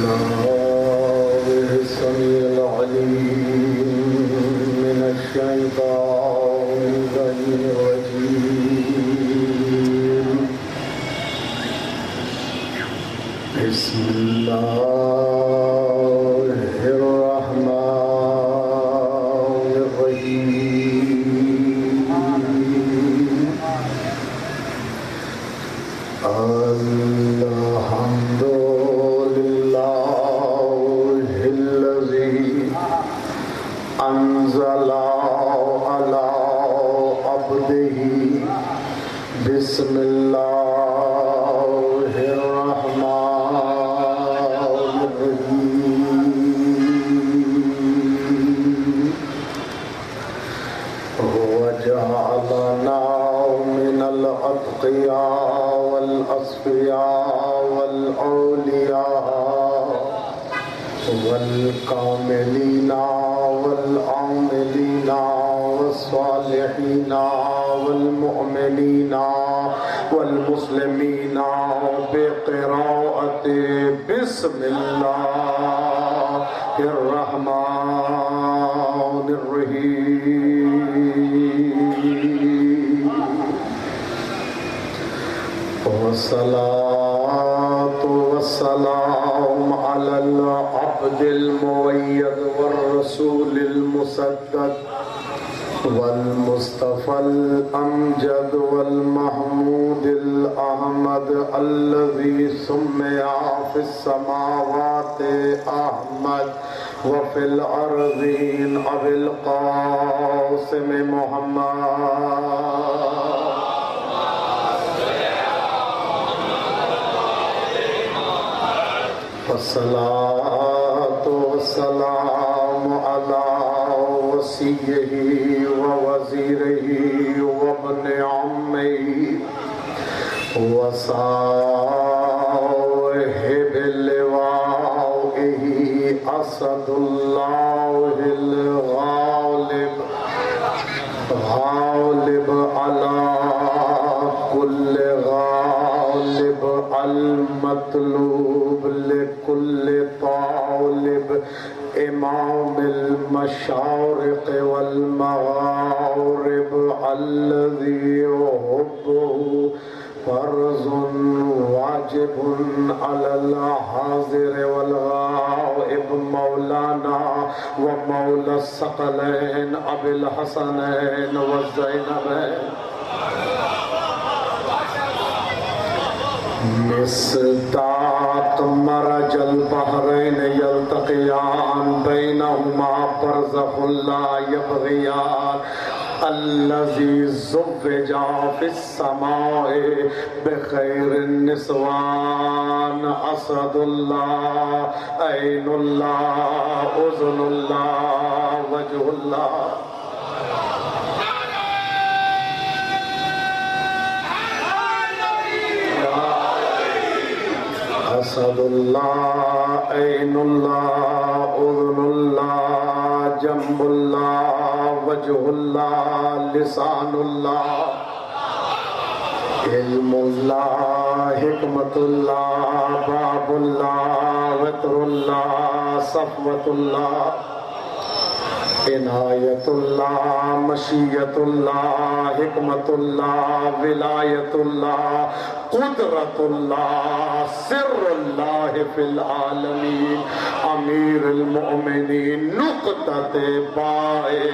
الله السميع العليم من الشيطان الرجيم. بسم الله الرحمن الرحيم. الحمد أنزل على عبده بسم الله الرحمن الرحيم. وجعلنا من الأتقياء والأصفياء والأولياء والكاملين والعاملين والصالحين والمؤمنين والمسلمين بقراءة بسم الله الرحمن الرحيم. والصلاة والسلام على العبد المؤيد والرسول المسدد والمصطفى الأمجد والمحمود الأحمد الذي سمي في السماوات أحمد وفي الأرضين أبي القاسم محمد. والصلاة والسلام على وصيه ووزيره وابن عمه وصاحب لوائه أسد الله الغالب غالب على كل غالب المطلوب لكل طالب إمام المشارق والمغارب الذي يحبه فرض واجب على الحاضر والغائب مولانا ومولى الثقلين أبي الحسنين والزينبين مصداق مرج البحرين يلتقيان بينهما برزخ لا يبغيان الذي زوج في السماء بخير النسوان أسد الله عين الله أذن الله وجه الله. أسد الله عين الله أذن الله جنب الله وجه الله لسان الله علم الله حكمة الله باب الله وتر الله صفوة الله عنایت اللہ مشیت اللہ حکمت اللہ ولایت اللہ قدرت اللہ سر اللہ فی العالمین امیر المؤمنین نقطۃ بائے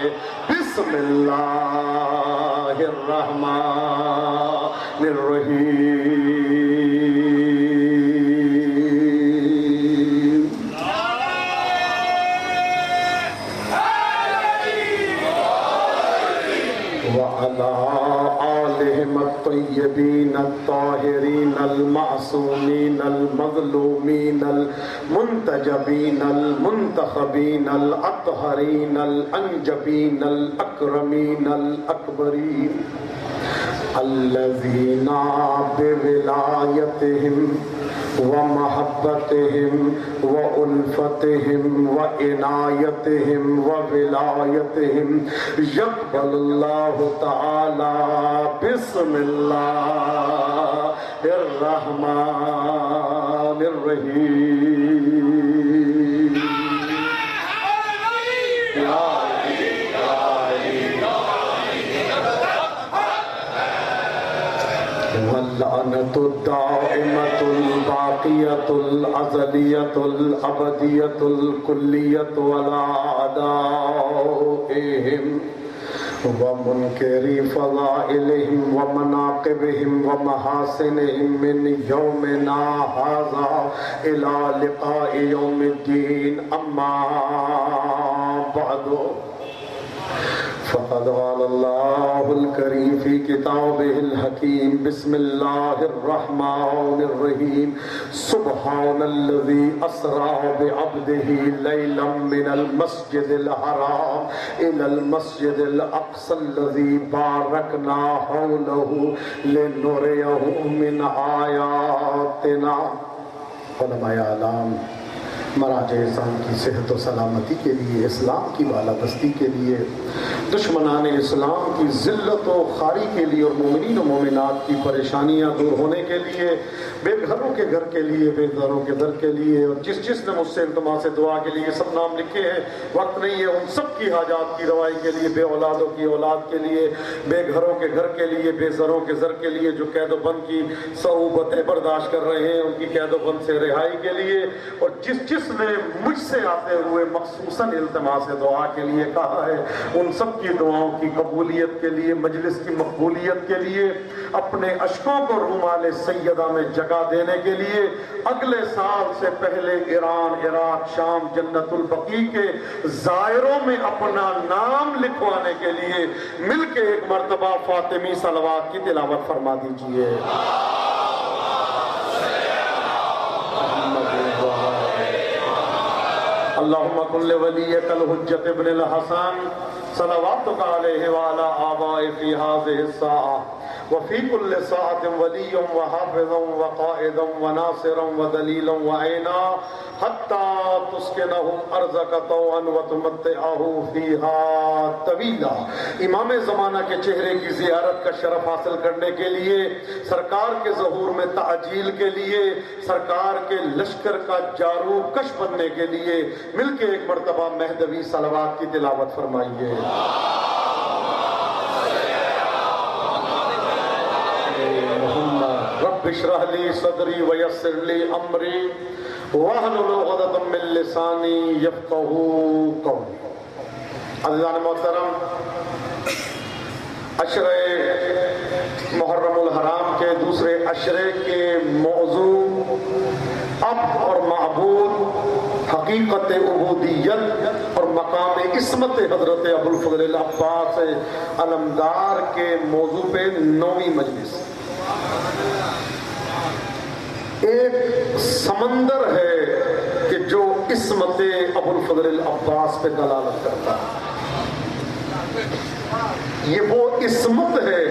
بسم اللہ الرحمن الرحیم. وعلى آلهم الطيبين الطاهرين المعصومين المظلومين المنتجبين المنتخبين الأطهرين الأنجبين الأكرمين الأكبرين الذين بولايتهم ومحبتهم وألفتهم وعنايتهم وولايتهم يقبل الله تعالى بسم الله الرحمن الرحيم. الدائمة الباقية الأزلية الأبدية الكلية ولا أعدائهم ومنكر فضائلهم ومناقبهم ومحاسنهم من يومنا هذا إلى لقاء يوم الدين أما بعد فقد قال الله الكريم في كتابه الحكيم بسم الله الرحمن الرحيم سبحان الذي أسرى بعبده ليلا من المسجد الحرام إلى المسجد الأقصى الذي باركنا حوله لنريه من آياتنا. علماء اعلام مراجع اسلام کی صحت و سلامتی کے لیے، اسلام کی بالادستی کے لیے، دشمنان اسلام کی ذلت و خواری کے لیے اور مومنین و مومنات کی پریشانیاں دور ہونے کے لیے، بے گھروں کے گھر کے لیے، بے داروں کے در کے لیے، اور جس نے مجھ سے التماس دعا کے لیے سب نام لکھے ہیں، وقت نہیں ہے ان سب کی حاجات کی روائی کے لیے، بے اولادوں کی اولاد کے لیے، بے گھروں کے گھر کے لیے، بے زروں کے زر کے لیے، جو قید و بند کی صعوبتیں برداشت کر رہے ہیں ان کی قید و بند سے رہائی کے لیے، اور جس نے مجھ سے آتے ہوئے مخصوصاً التماس دعا کے لیے کہا ہے ان سب کی دعاؤں کی قبولیت کے لیے، مجلس کی مقبولیت کے لیے، اپنے اشکوں کو رومال سیدہ میں جگہ دینے کے لیے، اگلے سال سے پہلے ایران، عراق، شام، جنت البقیع کے زائروں میں اپنا نام لکھوانے کے لیے مل کے ایک مرتبہ فاطمی صلوات کی تلاوت فرما دیجئے. اللہم کن لولیک الحجت ابن الحسن صلواتک علیہ وعلا آبائی فی هذه الساعة وفی کل ساعة ولی وحافظ وقائد وناصر ودلیل وعینا حتی تسکنہ ارضک طوعا وتمتعہ فیہا طویلا. امام زمانہ کے چہرے کی زیارت کا شرف حاصل کرنے کے لیے، سرکار کے ظہور میں تعجیل کے لیے، سرکار کے لشکر کا جارو کش بننے کے لیے مل کے ایک مرتبہ مہدوی صلوات کی تلاوت فرمائیے. رب اشرح لی صدری ویسر لی امری واحلل عقدۃ من لسانی یفقہوا قولی. عزیزان محترم، عشرہ محرم الحرام کے دوسرے عشرے کے موضوع اب اور معبود، حقیقت عبودیت اور مقام عصمت حضرت ابوالفضل العباس علمدار کے موضوع پہ 9ویں مجلس. ایک سمندر ہے کہ جو عصمت ابوالفضل العباس پہ دلالت کرتا ہے. یہ وہ عصمت ہے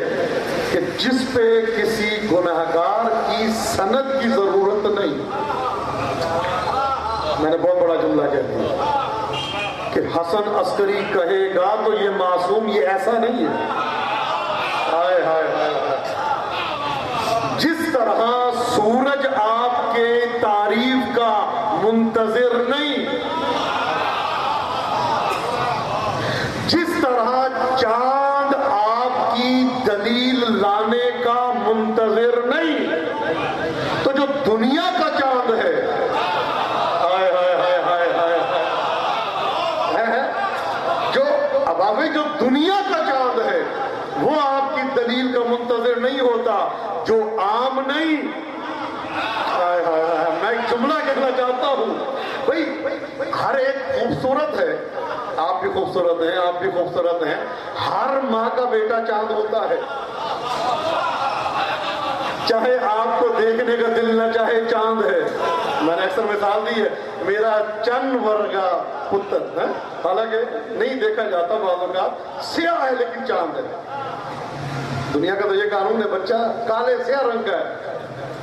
کہ جس پہ کسی گناہگار کی سند کی ضرورت نہیں. میں نے بہت بڑا جملہ کہہ دیا کہ حسن عسکری کہے گا تو یہ معصوم، یہ ایسا نہیں ہے. ہائے ہائے ہائے. جس طرح سورج آپ کے تعریف کا منتظر نہیں، جس طرح چاند آپ کی دلیل لانے کا منتظر نہیں، تو جو دنیا کا چاند ہے، جو دنیا کا چاند ہے وہ آپ کی دلیل کا منتظر نہیں ہوتا. جو عام نہیں، میں ایک جملہ کہنا چاہتا ہوں، بھئی ہر ایک خوبصورت ہے، آپ بھی خوبصورت ہیں، آپ بھی خوبصورت ہیں. ہر ماں کا بیٹا چاند ہوتا ہے، چاہے آپ کو دیکھنے کا دل نہ چاہے چاند ہے. میں نے اکثر مثال دی ہے، میرا چند ورگا پتر ہے، حالانکہ نہیں دیکھا جاتا، بعض اوقات سیاہ ہے لیکن چاند ہے. دنیا کا تو یہ قانون ہے، بچہ کالے سیاہ رنگ کا ہے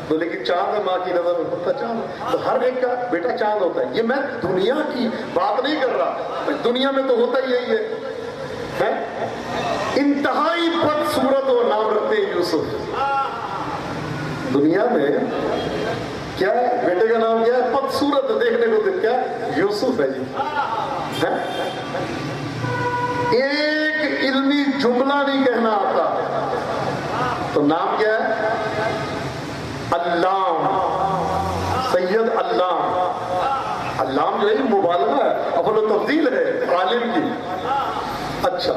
تو لیکن چاند ہے، ماں کی نظر میں ہوتا چاند. تو ہر ایک کا بیٹا چاند ہوتا ہے. یہ میں دنیا کی بات نہیں کر رہا، دنیا میں تو ہوتا ہی یہی ہے. انتہائی بدصورت اور نام رکھتے ہیں یوسف. دنیا میں کیا ہے؟ بیٹے کا نام کیا ہے؟ بدصورت دیکھنے کو دل کیا؟ یوسف ہے جی. ایک علمی جملہ نہیں کہنا آتا تو نام کیا ہے؟ علام، سید علام، علام جو ہے مبالغہ ہے، افضل و تفضیل ہے عالم کی. اچھا،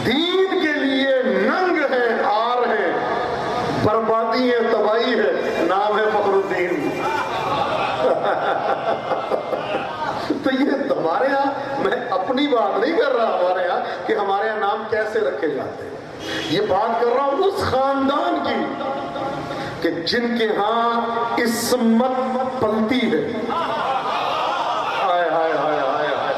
دین کے لیے ننگ ہے، آر ہے، بربادی ہے، تباہی ہے، نام ہے فخر الدین. تو یہ ہمارے ہاں، میں اپنی بات نہیں کر رہا ہمارے ہاں کہ ہمارے ہاں نام کیسے رکھے جاتے ہیں، یہ بات کر رہا ہوں اس خاندان کی کہ جن کے ہاں عصمت پلتی ہے. ہائے ہائے ہائے ہائے ہائے،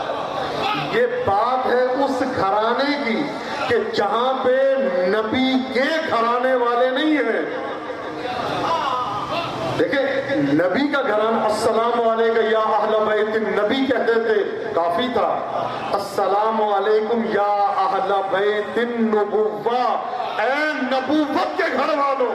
یہ بات ہے اس گھرانے کی کہ جہاں پہ نبی کے گھرانے والے نہیں ہیں. دیکھیں، نبی کا گھرانہ السلام علیکم یا اہل بیت النبی کہتے تھے، کافی تھا. السلام علیکم یا اہل بیت النبوہ، اے نبوت کے گھر والوں.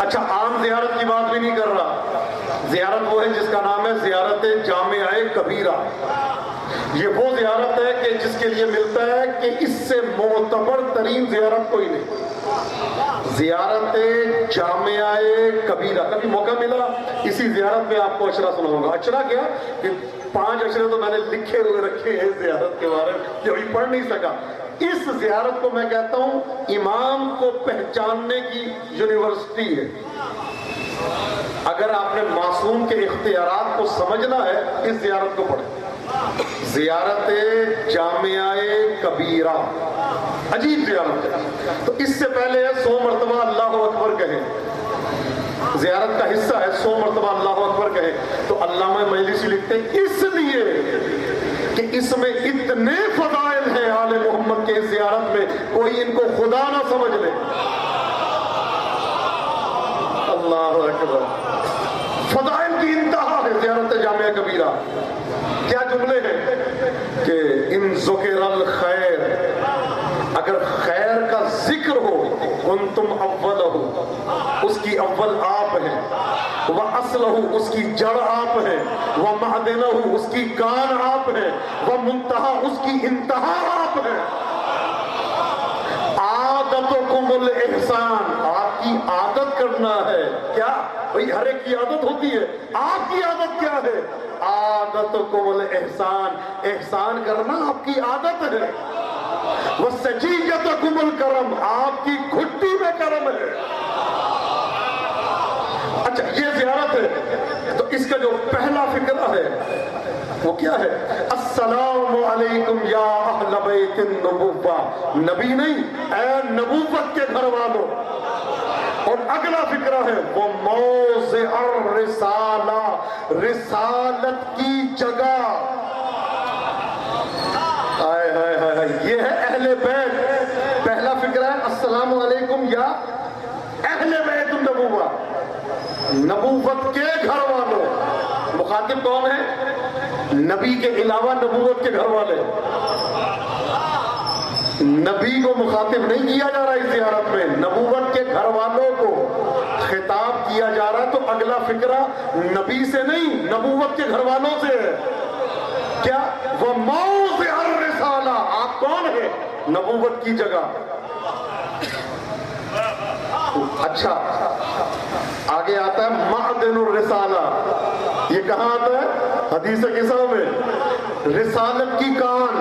اچھا، عام زیارت کی بات بھی نہیں کر رہا. زیارت وہ ہے جس کا نام ہے زیارت جامعہ کبیرہ. یہ وہ زیارت ہے کہ جس کے لیے ملتا ہے کہ اس سے معتبر ترین زیارت کوئی نہیں. زیارت جامعہ کبیرہ. کبھی موقع ملا اسی زیارت میں آپ کو اشرا سناؤں گا. اشرا کیا کہ 5 اشرے تو میں نے لکھے ہوئے رکھے ہیں زیارت کے بارے میں، جو ابھی پڑھ نہیں سکا. اس زیارت کو میں کہتا ہوں امام کو پہچاننے کی یونیورسٹی ہے. اگر آپ نے معصوم کے اختیارات کو سمجھنا ہے اس زیارت کو پڑھیں. زیارت جامعہ کبیرہ عجیب زیارت ہے. تو اس سے پہلے ہے 100 مرتبہ اللہ اکبر کہیں. زیارت کا حصہ ہے 100 مرتبہ اللہ اکبر کہیں. تو علامہ مجلسی لکھتے ہیں اس لیے کہ اس میں اتنے فضائل ہیں آل محمد کے اس زیارت میں، کوئی ان کو خدا نہ سمجھ لے. اللہ اکبر، فضائل کی انتہا ہے زیارت جامعہ کبیرہ. کیا جملے ہیں کہ ان ذکر الخیر، اگر خیر کا ذکر ہو کنتم اولہ، اس کی اول آپ ہیں، وَأَصْلَهُ، اس کی جڑ آپ ہیں، وَمَعْدِنَهُ، اس کی کان آپ ہیں، وَمُنْتَہَا، اس کی انتہا آپ ہیں. عادتکم الاحسان، آپ کی عادت کرنا ہے. کیا بھئی ہر ایک کی عادت ہوتی ہے، آپ کی عادت کیا ہے؟ عادتکم الاحسان، احسان کرنا آپ کی عادت ہے. وَسَجِيَّتَكُمُ الْكَرَمْ، آپ کی گھٹی میں کرم ہے. اچھا، یہ زیارت ہے. تو اس کا جو پہلا فکرہ ہے وہ کیا ہے؟ السلام علیکم یا اہل بیت النبوہ، نبی نہیں، اے نبوت کے گھر والوں. اور اگلا فکرہ ہے وہ موضع الرسالہ، رسالت کی جگہ. آئے ہائے ہائے، یہ ہے اہل بیت. پہلا فکرہ ہے السلام علیکم یا اہل بیت النبوہ، نبوت کے گھر والوں. مخاطب کون ہے؟ نبی کے علاوہ نبوت کے گھر والے. نبی کو مخاطب نہیں کیا جا رہا اس زیارت میں، نبوت کے گھر والوں کو خطاب کیا جا رہا. تو اگلا فکرہ نبی سے نہیں، نبوت کے گھر والوں سے ہے. کیا؟ وہ موضع الرسالہ، آپ کون ہیں؟ نبوت کی جگہ. اچھا، آگے آتا ہے معدن الرسالہ. یہ کہاں آتا ہے؟ حدیث قصہ میں. رسالت کی کان،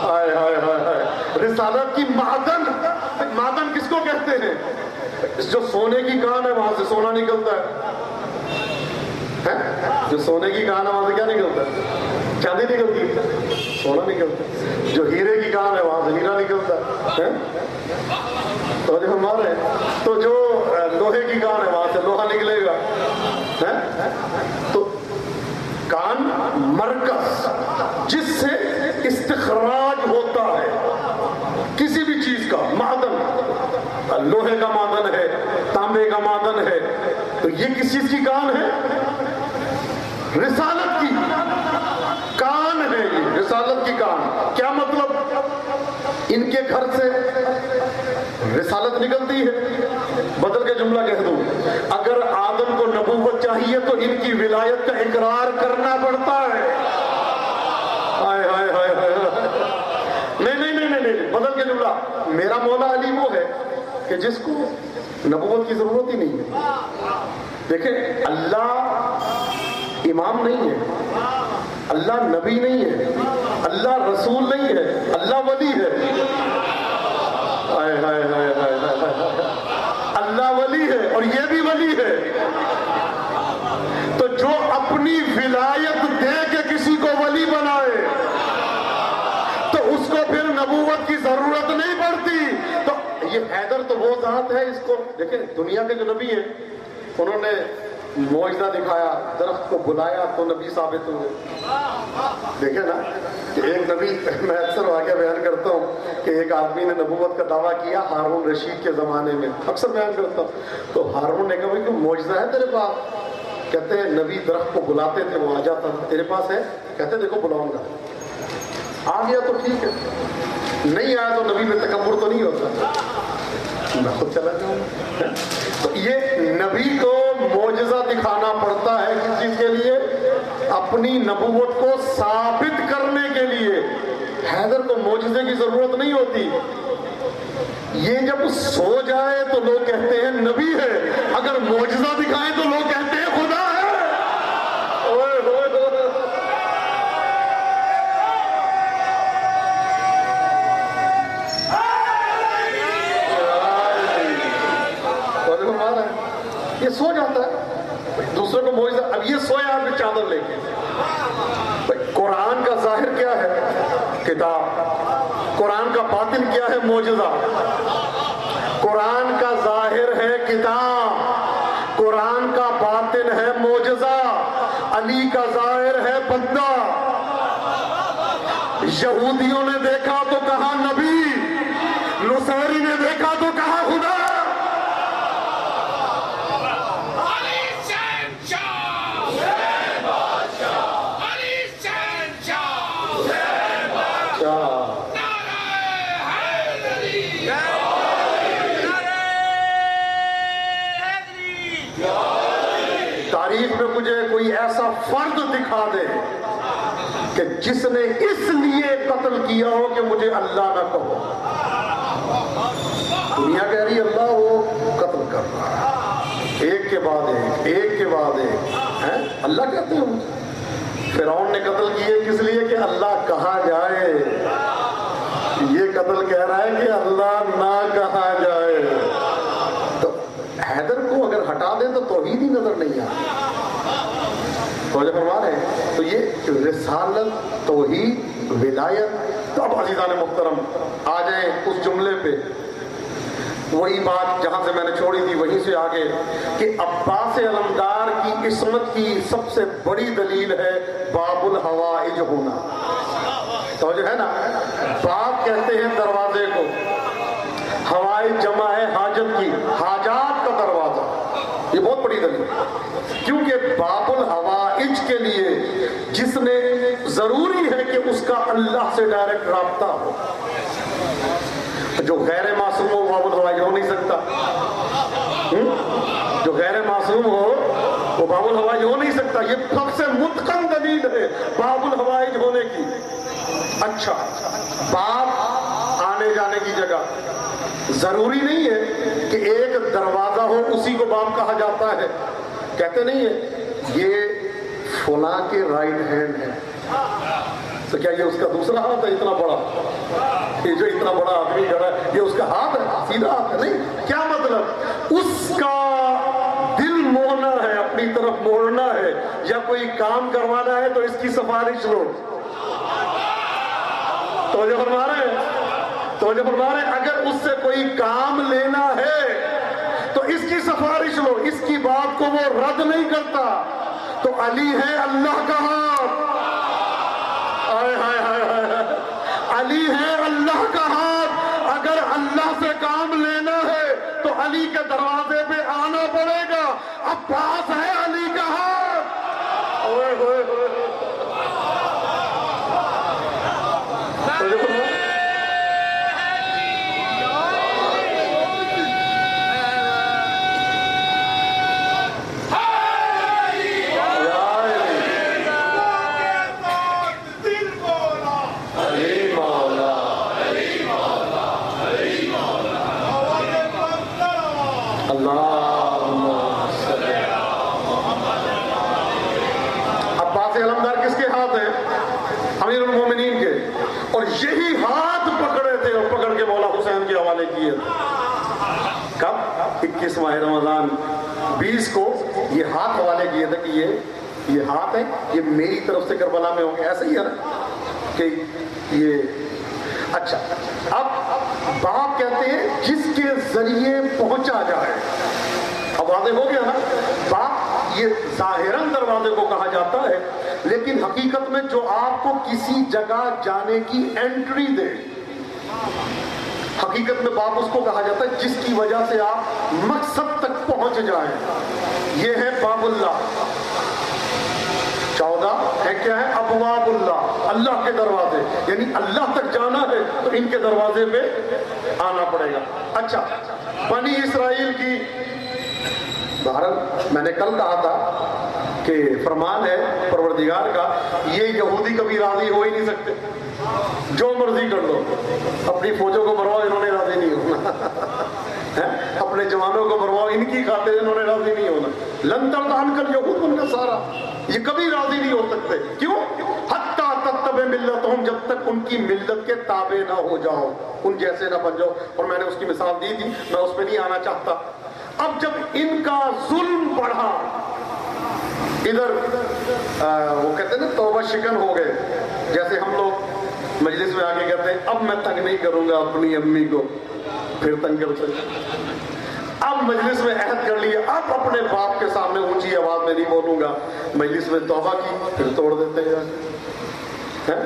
آئے ہائے ہائے ہائے، رسالت کی معدن. معدن کس کو کہتے ہیں؟ جو سونے کی کان ہے وہاں سے سونا نکلتا ہے. جو سونے کی کان ہے وہاں سے کیا نکلتا ہے؟ چاندی نکلتی ہے، سونا نکلتا ہے. جو ہیرے کی کان ہے وہاں سے ہیرا نکلتا ہے. تو جو ہمارے تو جو لوہے کی کان ہے وہاں سے لوہا نکلے گا. تو کان مرکز جس سے استخراج ہوتا ہے کسی بھی چیز کا. معدن، لوہے کا معدن ہے، تانبے کا معدن ہے. تو یہ کس چیز کی کان ہے؟ رسالت کی کان ہے. یہ رسالت کی کان. کیا مطلب؟ ان کے گھر سے رسالت نکلتی ہے. بدل کے جملہ کہہ دوں، اگر آدم کو نبوت چاہیے تو ان کی ولایت کا اقرار کرنا پڑتا ہے۔ ہائے ہائے ہائے ہائے، نہیں، بدل کے جملہ، میرا مولا علی وہ ہے کہ جس کو نبوت کی ضرورت ہی نہیں ہے۔ دیکھیں، اللہ امام نہیں ہے، اللہ نبی نہیں ہے، اللہ رسول نہیں ہے، اللہ ولی ہے۔ ہائے ہائے ہائے ہائے ہائے، اللہ ولی ہے اور یہ بھی ولی ہے۔ تو جو اپنی ولایت دے کے کسی کو ولی بنائے تو اس کو پھر نبوت کی ضرورت نہیں پڑتی۔ تو یہ حیدر تو وہ ذات ہے، اس کو دیکھیں، دنیا کے جو نبی ہیں انہوں نے معجزہ دکھایا، درخت کو بلایا تو نبی ثابت ہوئے۔ دیکھیں نا کہ ایک نبی، میں اکثر واقعہ بیان کرتا ہوں کہ ایک آدمی نے نبوت کا دعویٰ کیا ہارون رشید کے زمانے میں، اکثر بیان کرتا ہوں، تو ہارون نے کہا بھائی کوئی معجزہ ہے تیرے پاس؟ کہتے ہیں نبی درخت کو بلاتے تھے، وہ آ جاتا تھا۔ تیرے پاس ہے؟ کہتے دیکھو بلاؤں گا۔ آ گیا تو ٹھیک ہے، نہیں آیا تو نبی میں تکبر تو نہیں ہوتا، میں خود چلا جاؤں۔ تو یہ نبی کو معجزہ دکھانا پڑتا ہے کس چیز کے لیے؟ اپنی نبوت کو ثابت کرنے کے لیے۔ حیدر کو معجزے کی ضرورت نہیں ہوتی، یہ جب سو جائے تو لوگ کہتے ہیں نبی ہے، اگر معجزہ دکھائیں تو لوگ کہتے ہیں خدا ہے۔ اوئے ہوئے ہوئے، یہ سو جاتا ہے، دوسرے کو معجزہ، اب یہ سویا آدمی چادر لے کے۔ قرآن کا ظاہر کیا ہے؟ کتاب۔ قرآن کا باطن کیا ہے؟ معجزہ۔ قرآن کا ظاہر ہے کتاب، قرآن کا باطن ہے معجزہ۔ علی کا ظاہر ہے بندہ، یہودیوں نے دیکھا تو کہا نبی، نصیری نے دیکھا تو کہا خدا۔ تاریخ میں مجھے کوئی ایسا فرد دکھا دے کہ جس نے اس لیے قتل کیا ہو کہ مجھے اللہ نہ کہو۔ دنیا کہہ رہی اللہ وہ قتل کر رہا ہے، ایک کے بعد ایک، ایک کے بعد ایک، اللہ کہتے ہیں۔ فرعون نے قتل کیے کس لیے؟ کہ اللہ کہا جائے۔ یہ قتل کہہ رہا ہے کہ اللہ نہ کہا جائے۔ تو حیدر کو اگر ہٹا دیں تو توحید ہی نظر نہیں آتی۔ توجہ فرما رہے ہیں؟ تو یہ رسالت، توحید، ولایت۔ تو اب عزیزان محترم آ جائیں اس جملے پہ، وہی بات جہاں سے میں نے چھوڑی تھی وہیں سے آگے، کہ عباس علمدار کی عصمت کی سب سے بڑی دلیل ہے باب الحوائج ہونا۔ توجہ ہے نا؟ باب کہتے ہیں دروازے کو، حوائج جمع ہے حاجت کی، حاجات کا دروازہ۔ یہ بہت بڑی دلیل ہے، کیونکہ باب الحوائج کے لیے جس نے ضروری ہے کہ اس کا اللہ سے ڈائریکٹ رابطہ ہو۔ جو غیر معصوم ہو باب الحوائج ہو نہیں سکتا، جو غیر معصوم ہو وہ باب الحوائج ہو نہیں سکتا۔ یہ سب سے متقن دلیل ہے باب الحوائج ہونے کی۔ اچھا، باب آنے جانے کی جگہ، ضروری نہیں ہے کہ ایک دروازہ ہو اسی کو باب کہا جاتا ہے، کہتے نہیں ہے یہ فلاں کے رائٹ ہینڈ ہے، تو کیا یہ اس کا دوسرا ہاتھ ہے اتنا بڑا؟ یہ جو اتنا بڑا آدمی کھڑا ہے یہ اس کا ہاتھ ہے، سیدھا ہاتھ ہے؟ نہیں۔ کیا مطلب؟ اس کا دل موڑنا ہے، اپنی طرف موڑنا ہے، یا کوئی کام کروانا ہے تو اس کی سفارش لو۔ توجہ فرما رہے ہیں؟ توجہ فرما رہے ہیں؟ اگر اس سے کوئی کام لینا ہے تو اس کی سفارش لو، اس کی بات کو وہ رد نہیں کرتا۔ تو علی ہے اللہ کا ہاتھ، علی ہے اللہ کا ہاتھ۔ اگر اللہ سے کام لینا ہے تو علی کے دروازے پہ آنا پڑے گا۔ عباس ہے علی کا ہاتھ۔ اوئے ہوئے ہوئے، اور یہی ہاتھ پکڑے تھے اور پکڑ کے مولا حسین کے حوالے کیے تھے. کب؟ 21 ماہ رمضان 20 کو یہ ہاتھ حوالے کیے تھے کہ یہ ہاتھ ہے، یہ میری طرف سے کربلا میں ہوں گے. ایسا ہی ہے نا کہ یہ اچھا. اب باپ کہتے ہیں جس کے ذریعے پہنچا جائے. اب واضح ہو گیا نا، باپ یہ ظاہراً دروازے کو کہا جاتا ہے، لیکن حقیقت میں جو آپ کو کسی جگہ جانے کی انٹری دے، حقیقت میں باپ اس کو کہا جاتا ہے جس کی وجہ سے آپ مقصد تک پہنچ جائیں. یہ ہے باب اللہ. 14 ہے کیا ہے؟ ابواب اللہ، اللہ کے دروازے. یعنی اللہ تک جانا ہے تو ان کے دروازے پہ آنا پڑے گا. اچھا، بنی اسرائیل کی بہرحال میں نے کل کہا تھا کہ فرمان ہے پروردگار کا، یہ یہودی کبھی راضی ہو ہی نہیں سکتے. جو مرضی کر لو، اپنی فوجوں کو مرواؤ، انہوں نے راضی نہیں ہونا. اپنے جوانوں کو مرواؤ، ان کی خاطر انہوں نے راضی نہیں ہونا. لن ترضى عنك اليهود والنصارى، یہ کبھی راضی نہیں ہو سکتے. کیوں؟ حتیٰ تتبع ملتہم، جب تک ان کی ملت کے تابع نہ ہو جاؤ، ان جیسے نہ بن جاؤ. اور میں نے اس کی مثال دی تھی، میں اس پہ نہیں آنا چاہتا. اب جب ان کا ظلم بڑھا، ادھر وہ کہتے ہیں نا توبہ شکن ہو گئے. جیسے ہم لوگ مجلس میں آگے کہتے ہیں اب میں تنگ نہیں کروں گا اپنی امی کو، پھر تنگ کر سکتے. اب مجلس میں عہد کر لیا، اب اپنے باپ کے سامنے اونچی آواز میں نہیں بولوں گا. مجلس میں توبہ کی، پھر توڑ دیتے ہیں.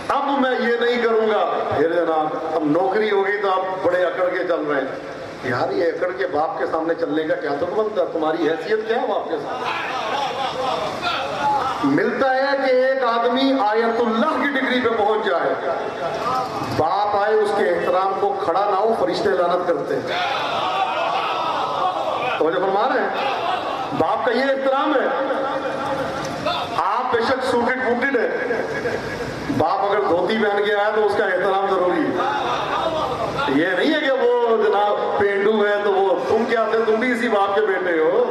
اب میں یہ نہیں کروں گا، پھر جناب اب نوکری ہو گئی تو آپ بڑے اکڑ کے چل رہے ہیں. یار یہ اکڑ کے باپ کے سامنے چلنے کا کیا تو بنتا؟ تمہاری حیثیت کیا ہے باپ کے سامنے؟ ملتا ہے کہ ایک آدمی آیت اللہ کی ڈگری پہ پہنچ جائے، باپ آئے اس کے احترام کو کھڑا نہ ہو، فرشتے لعنت کرتے ہیں. توجہ فرما رہے ہیں؟ باپ کا یہ احترام ہے. آپ بے شک سوٹڈ بوٹڈ ہے، باپ اگر دھوتی پہن کے آیا تو اس کا احترام ضروری ہے. یہ نہیں ہے کہ وہ جناب پینڈو ہے تو وہ تم کیا تھے، تم بھی اسی باپ کے بیٹے ہو.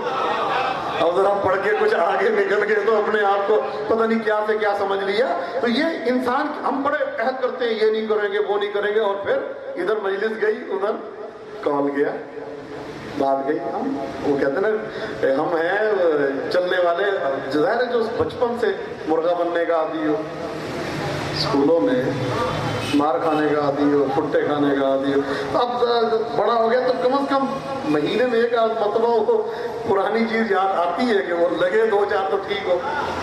اب ذرا پڑھ کے کچھ آگے نکل گئے تو اپنے آپ کو پتہ نہیں کیا سے کیا سمجھ لیا. تو یہ انسان، ہم بڑے عہد کرتے ہیں یہ نہیں کریں گے وہ نہیں کریں گے، اور پھر ادھر مجلس گئی، ادھر کال گیا، بات گئی. وہ کہتے ہیں نا ہم ہیں چلنے والے، ظاہر ہے جو بچپن سے مرغا بننے کا عادی ہو، اسکولوں میں مار کھانے کا عادی ہو، پھٹے کھانے کا عادی ہو. اب بڑا ہو گیا تو کم از کم مہینے میں ایک مرتبہ وہ پرانی چیز یاد آتی ہے کہ وہ لگے 2-4 تو ٹھیک ہو.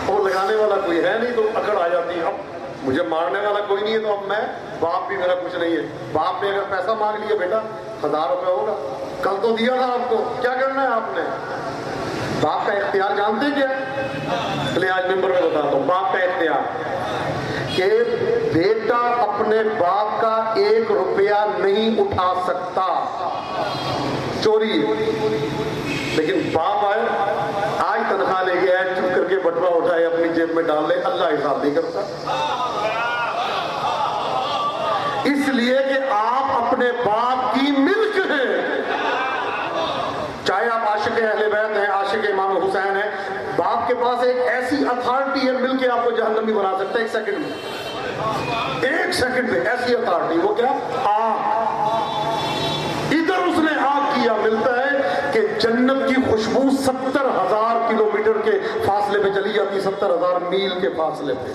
وہ لگانے والا کوئی ہے نہیں تو اکڑ آ جاتی ہے. اب مجھے مارنے والا کوئی نہیں ہے تو اب میں، باپ بھی میرا کچھ نہیں ہے. باپ نے اگر پیسہ مانگ لیا، بیٹا 1000 روپے ہوگا، کل تو دیا تھا آپ کو، کیا کرنا ہے آپ نے؟ باپ کا اختیار جانتے کیا؟ چلیے آج ممبر میں بتاتا ہوں باپ کا اختیار، کہ بیٹا اپنے باپ کا 1 روپیہ نہیں اٹھا سکتا، چوری ہے. لیکن باپ آئے، آج تنخواہ لے کے آئے، چپ کر کے بٹوا اٹھائے اپنی جیب میں ڈال لے، اللہ حساب نہیں کرتا. اس لیے کہ آپ اپنے باپ کی ملک ہیں. چاہے آپ عاشق اہل بیت ہیں، عاشق امام حسین ہیں، باپ کے پاس ایک ایسی اتھارٹی ہے، مل کے آپ کو جہنمی بنا سکتا ہے 1 سیکنڈ میں. 1 سیکنڈ میں ایسی اتھارٹی. وہ کیا؟ آگ. ادھر اس نے آگ کیا. ملتا ہے کہ جنت کی خوشبو 70,000 کلومیٹر کے فاصلے پہ چلی جاتی، 70,000 میل کے فاصلے پہ.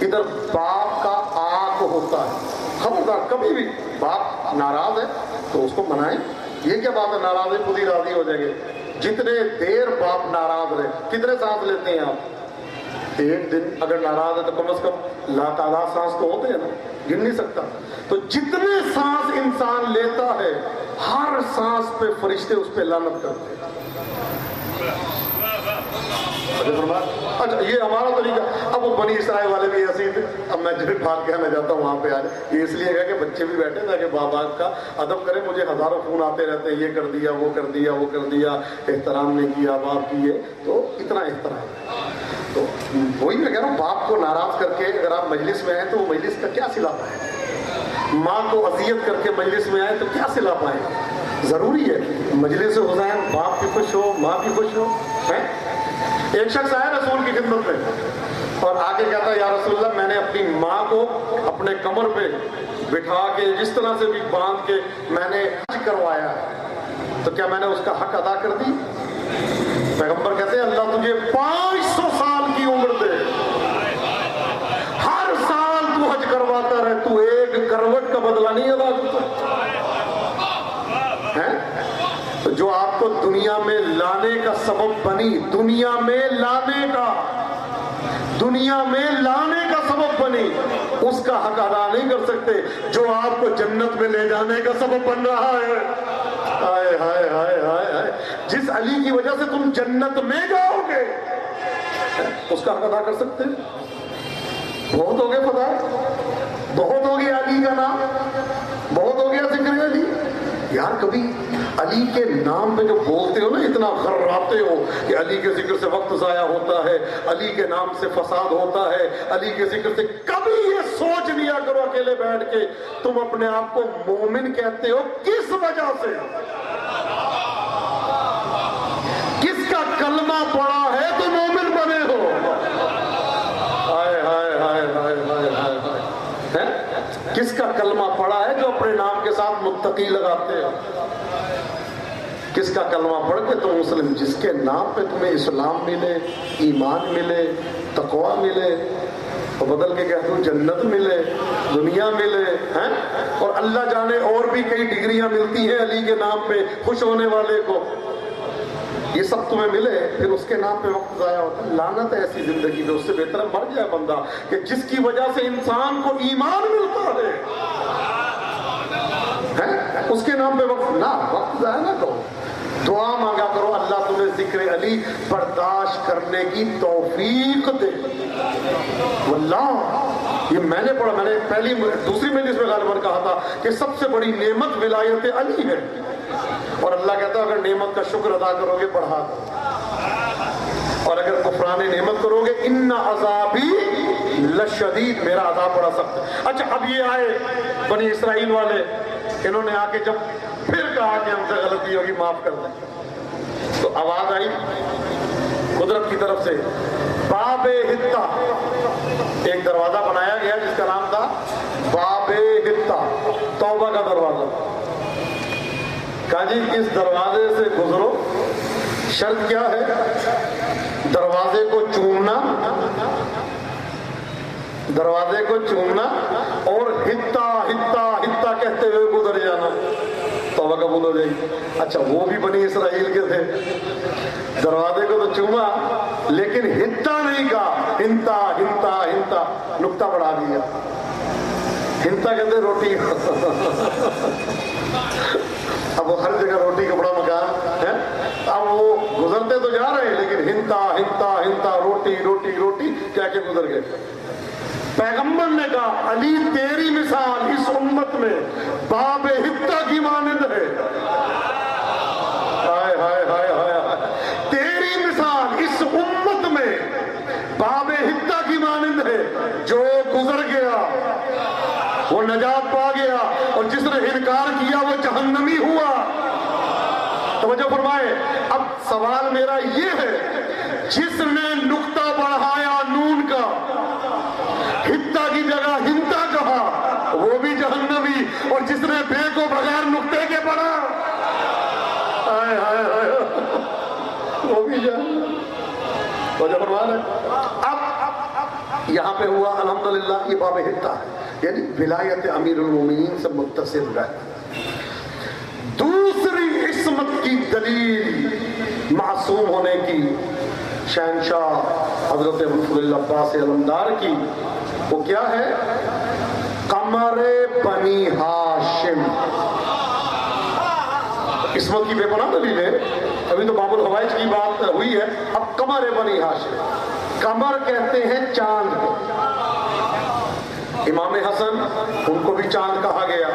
ادھر باپ کا آگ ہوتا ہے. خبردار کبھی بھی باپ ناراض ہے تو اس کو منائیں. یہ کیا بات ہے ناراض ہے خود ہی راضی ہو جائیں گے. جتنے دیر باپ ناراض رہے، کتنے سانس لیتے ہیں آپ؟ 1 دن اگر ناراض ہے تو کم از کم لاتعداد سانس تو ہوتے ہیں نا، گن نہیں سکتا. تو جتنے سانس انسان لیتا ہے، ہر سانس پہ فرشتے اس پہ لعنت کرتے ہیں. اچھا یہ ہمارا طریقہ. اب وہ بنی اسرائیل والے بھی ایسے ہی تھے. اب میں جو بات کہنا چاہتا ہوں وہاں پہ آ جائے، یہ اس لیے کہ بچے بھی بیٹھے تاکہ باپ کا ادب کریں. مجھے ہزاروں فون آتے رہتے ہیں، یہ کر دیا، وہ کر دیا، وہ کر دیا، احترام نہیں کیا باپ کی. تو اتنا احترام. تو وہی میں کہہ رہا ہوں، باپ کو ناراض کر کے اگر آپ مجلس میں آئیں تو وہ مجلس کا کیا صلہ پائیں؟ ماں کو اذیت کر کے مجلس میں آئے تو کیا صلہ پائیں؟ ضروری ہے مجلس حسین باپ بھی خوش ہو، ماں بھی خوش ہو. ایک شخص آیا رسول کی خدمت میں، اور آگے کہتا ہے یا رسول اللہ میں نے اپنی ماں کو اپنے کمر پہ بٹھا کے جس طرح سے بھی باندھ کے میں نے حج کروایا ہے، تو کیا میں نے اس کا حق ادا کر دی؟ پیغمبر کہتے ہیں اللہ تجھے 500 سال کی عمر دے، ہر سال تو حج کرواتا رہے، تو ایک کروٹ کا بدلہ نہیں ادا کرتا ہے؟ جو آپ کو دنیا میں لانے کا سبب بنی، دنیا میں لانے کا سبب بنی، اس کا حق ادا نہیں کر سکتے جو آپ کو جنت میں لے جانے کا سبب بن رہا ہے۔ ہائے ہائے ہائے ہائے ہائے، جس علی کی وجہ سے تم جنت میں جاؤ گے اس کا حق ادا کر سکتے؟ بہت ہو گئے خدا، بہت ہو گیا علی کا نام، بہت ہو گیا ذکر علی۔ یار کبھی علی کے نام پہ جو بولتے ہو نا، اتنا غراتے ہو کہ علی کے ذکر سے وقت ضائع ہوتا ہے، علی کے نام سے فساد ہوتا ہے، علی کے ذکر سے، کبھی یہ سوچ لیا کرو اکیلے بیٹھ کے تم اپنے آپ کو مومن کہتے ہو کس وجہ سے؟ کس کا کلمہ پڑا ہے تو مومن بنے ہو؟ ہائے ہائے ہائے ہائے ہائے ہائے، کس کا کلمہ پڑا ہے جو اپنے نام کے ساتھ متقی لگاتے ہیں؟ کس کا کلمہ پڑھ کے تم مسلم، جس کے نام پہ تمہیں اسلام ملے، ایمان ملے، تقوی ملے، اور بدل کے کہتے ہو جنت ملے، دنیا ملے ہیں، اور اللہ جانے اور بھی کئی ڈگریاں ملتی ہیں علی کے نام پہ خوش ہونے والے کو، یہ سب تمہیں ملے، پھر اس کے نام پہ وقت ضائع ہوتا ہے۔ لعنت ہے ایسی زندگی میں، اس سے بہتر مر جائے بندہ کہ جس کی وجہ سے انسان کو ایمان ملتا ہے، اس کے نام پہ وقت ضائع نہ کرو۔ دعا مانگا کرو اللہ تمہیں ذکر علی برداشت کرنے کی توفیق دے۔ واللہ یہ میں نے پڑھا، میں نے دوسری مجلس میں غالباً کہا تھا کہ سب سے بڑی نعمت ولایت علی ہے، اور اللہ کہتا ہے اگر نعمت کا شکر ادا کرو گے بڑھا دو، اور اگر کفران نعمت کرو گے ان عذابی لشدید، میرا عذاب بڑا سخت ہے۔ اچھا اب یہ آئے بنی اسرائیل والے، انہوں نے آ کے جب پھر کہا کہ ہم سے غلطی ہوگی معاف کر دیں، تو آواز آئی قدرت کی طرف سے، باب حتہ، ایک دروازہ بنایا گیا جس کا نام تھا باب حتہ، توبہ کا دروازہ۔ کہا جی اس دروازے سے گزرو، شرط کیا ہے؟ دروازے کو چومنا اور ہتا ہتا ہتا کہتے ہوئے گزر جانا، توبہ قبول ہو جائے گی۔ اچھا وہ بھی بنی اسرائیل کے تھے، دروازے کو تو چوما لیکن ہتا نہیں کہا، ہنتا ہنتا ہنتا، نقطہ بڑھا دیا، ہنتا کہتے روٹی۔ اب وہ ہر جگہ روٹی کا بڑا مکان ہے، اب وہ گزرتے تو جا رہے ہیں لیکن ہنتا ہنتا ہنتا، روٹی روٹی روٹی کیا کہ گزر گئے۔ پیغمبر نے کہا علی تیری مثال اس امت میں باب حتہ کی مانند ہے، ہائے ہائے ہائے ہائے، تیری مثال اس امت میں باب حتہ کی مانند ہے، جو گزر گیا وہ نجات پا گیا، اور جس نے انکار کیا وہ جہنمی ہوا۔ توجہ فرمائے، اب سوال میرا یہ ہے، جس نے نقطہ بڑھایا نون کا، ہتا کی جگہ ہنتا کہا، وہ بھی جہنمی، اور جس نے بے کو بغیر نقطے کے پڑھا، ہائے ہائے ہائے، وہ بھی جہنمی۔ توجہ فرمائے، اب یہاں پہ ہوا الحمدللہ یہ باب ہتا ہے، یعنی ولایت امیر المومنین سے متصل رہتا۔ دوسری عصمت کی دلیل معصوم ہونے کی شہنشاہ حضرت ابوالفضل عباس علمدار کی، وہ کیا ہے؟ قمر بنی ہاشم۔ عصمت کی بے پناہ دلیل ہے، ابھی تو باب الحوائج کی بات ہوئی ہے، اب قمر بنی ہاشم۔ قمر کہتے ہیں چاند کو، امام حسن ان کو بھی چاند کہا گیا،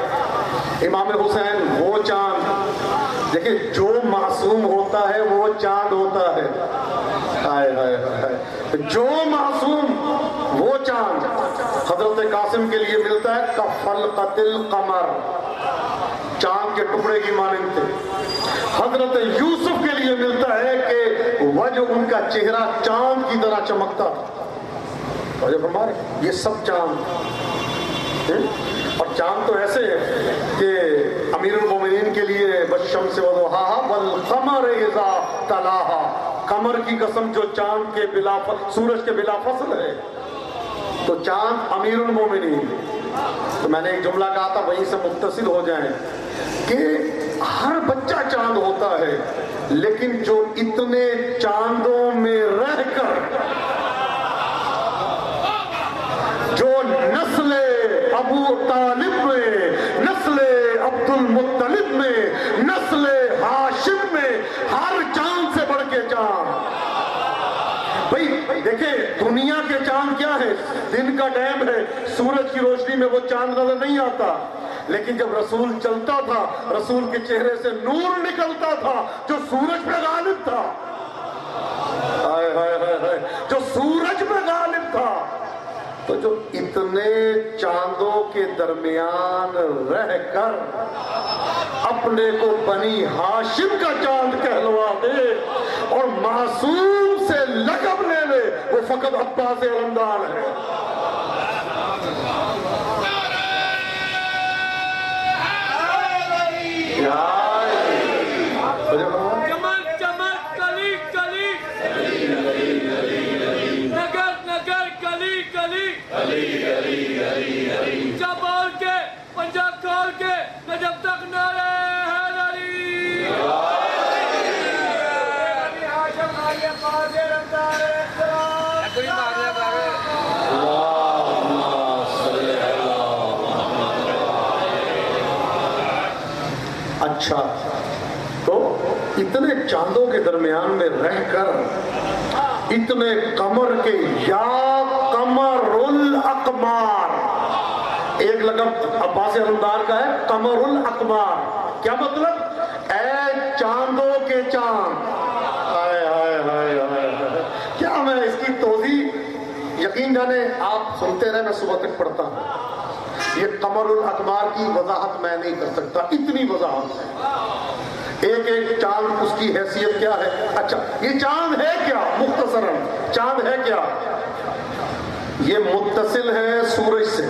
امام حسین وہ چاند، دیکھیں جو معصوم ہوتا ہے وہ چاند ہوتا ہے، ہائے ہائے ہائے، جو معصوم وہ چاند۔ حضرت قاسم کے لیے ملتا ہے کفلقۃ القمر، چاند کے ٹکڑے کی مانند تھے۔ حضرت یوسف کے لیے ملتا ہے کہ وجہ ان کا چہرہ چاند کی طرح چمکتا تھا۔ توجہ فرما رہے ہیں؟ یہ سب چاند، اور چاند تو ایسے ہے کہ امیر المومنین کے لیے والشمس وضحاها والقمر اذا تلاها، قمر کی قسم جو چاند کے بلا سورج کے بلا فصل ہے، تو چاند امیر المومنین۔ تو میں نے ایک جملہ کہا تھا وہیں سے متصل ہو جائیں کہ ہر بچہ چاند ہوتا ہے، لیکن جو اتنے چاندوں میں رہ کر جو نسل ابو طالب میں، نسل عبد المطلب میں، نسل ہاشم میں، ہر چاند سے بڑھ کے چاند۔ بھئی دیکھیں دنیا کے چاند کیا ہے، دن کا ٹائم ہے، سورج کی روشنی میں وہ چاند نظر نہیں آتا، لیکن جب رسول چلتا تھا رسول کے چہرے سے نور نکلتا تھا جو سورج پہ غالب تھا، ہائے ہائے ہائے ہائے، جو سورج پہ غالب تھا۔ تو جو اتنے چاندوں کے درمیان رہ کر اپنے کو بنی ہاشم کا چاند کہلوا دے اور معصوم سے لقب لے لے، وہ فقط عباس علمدار ہے۔ جب بول کے پنجاب کھول کے نہ جب تک نعرہ حیدری، اچھا تو اتنے چاندوں کے درمیان میں رہ کر اتنے قمر کے، یا قمر الاقمار، ایک لقب عباس علمدار کا ہے قمر الاقمار، کیا مطلب؟ اے چاندوں کے چاند۔ ہائے ہائے ہائے ہائے، کیا میں اس کی توضیح، یقین جانے آپ سنتے رہے، میں صبح تک پڑھتا ہوں، یہ قمر الاقمار کی وضاحت میں نہیں کر سکتا، اتنی وضاحت ہے۔ ایک ایک چاند اس کی حیثیت کیا ہے۔ اچھا یہ چاند ہے کیا؟ مختصراً چاند ہے کیا؟ یہ متصل ہے سورج سے،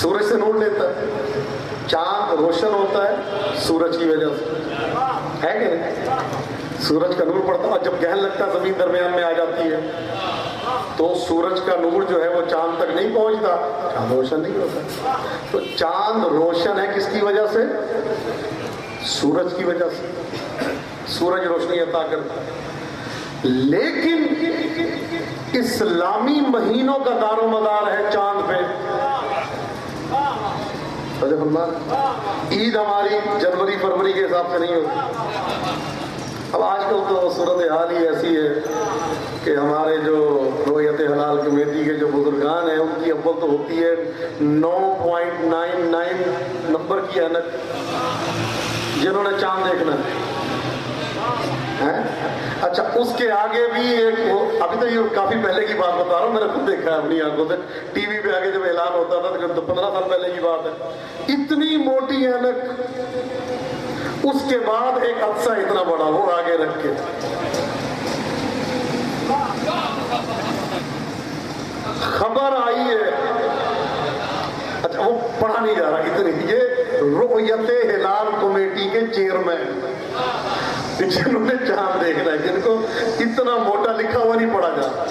سورج سے نور لیتا ہے، چاند روشن ہوتا ہے سورج کی وجہ سے، ہے کہ نہیں؟ سورج کا نور پڑتا ہے، جب گہن لگتا ہے زمین درمیان میں آ جاتی ہے تو سورج کا نور جو ہے وہ چاند تک نہیں پہنچتا، چاند روشن نہیں ہوتا۔ تو چاند روشن ہے کس کی وجہ سے؟ سورج کی وجہ سے، سورج روشنی عطا کرتا ہے۔ لیکن اسلامی مہینوں کا دار و مدار ہے چاند پہ۔ عید ہماری جنوری فروری کے حساب سے نہیں ہوتی۔ اب آج کل تو صورت حال ہی ایسی ہے کہ ہمارے جو رویت حلال کمیٹی کے جو بزرگان ہیں ان کی اول تو ہوتی ہے 9.99 نمبر کی اینک، جنہوں نے چاند دیکھنا ہے۔ اچھا اس کے آگے بھی ایک، ابھی تو یہ کافی پہلے کی بات بتا رہا ہوں، میں نے خود دیکھا ہے اپنی آنکھوں سے، ٹی وی پہ آگے جب اعلان ہوتا تھا تو 15 سال پہلے کی بات ہے، اتنی موٹی اینک، اس کے بعد ایک عدسہ اتنا بڑا وہ آگے رکھ کے، خبر آئی ہے، اچھا وہ پڑھا نہیں جا رہا اتنی، یہ رؤیت ہلال کمیٹی کے چیئرمین جنہوں نے چاند دیکھنا ہے، جن کو اتنا موٹا لکھا ہوا نہیں پڑھا جاتا،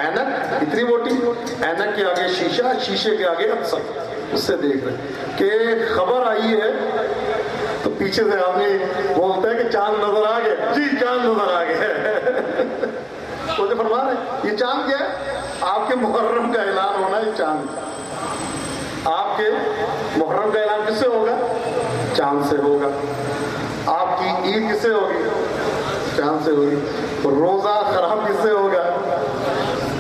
اینک اتنی موٹی، اینک کے آگے شیشہ، شیشے کے آگے عدسہ، اس سے دیکھ رہے کہ خبر آئی ہے، تو پیچھے سے آدمی بولتا ہے کہ چاند نظر آ گیا، جی چاند نظر آ گیا۔ تو جو فرما رہے یہ چاند کیا ہے؟ آپ کے محرم کا اعلان ہونا ہے چاند، آپ کے محرم کا اعلان کس سے ہوگا؟ چاند سے ہوگا۔ آپ کی عید کس سے ہوگی؟ چاند سے ہوگی۔ روزہ خراب کس سے ہوگا؟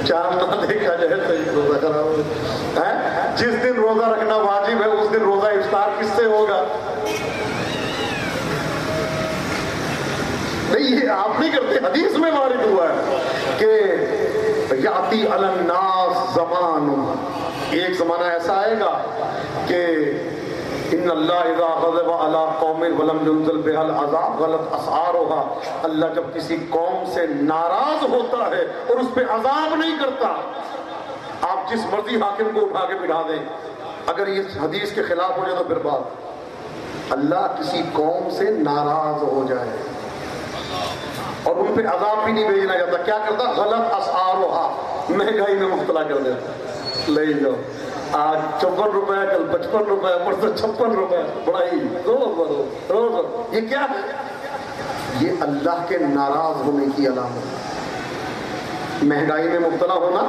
چاند نہ دیکھا جائے تو روزہ خراب ہوگا۔ جس دن روزہ رکھنا واجب ہے اس دن روزہ افطار کس سے ہوگا؟ نہیں یہ آپ نہیں کرتے، حدیث میں وارد ہوا ہے کہ یاتی علی الناس زمان، ایک زمانہ ایسا آئے گا کہ ان اللہ اذا غضب علی قوم ولم ينزل بها العذاب غلط اسعارها، اللہ جب کسی قوم سے ناراض ہوتا ہے اور اس پہ عذاب نہیں کرتا، آپ جس مرضی حاکم کو اٹھا کے بٹھا دیں، اگر یہ حدیث کے خلاف ہو جائے تو پھر بات، اللہ کسی قوم سے ناراض ہو جائے اور ان پہ عذاب بھی نہیں بھیجنا جاتا، کیا کرتا؟ غلط اسعارها، مہنگائی میں مبتلا کر دیتا، لے جاؤ آج 54 روپے، کل 55 روپے، پرسوں 56 روپے، بڑائی روز یہ کیا ہے؟ یہ اللہ کے ناراض ہونے کی علامت، مہنگائی میں مبتلا ہونا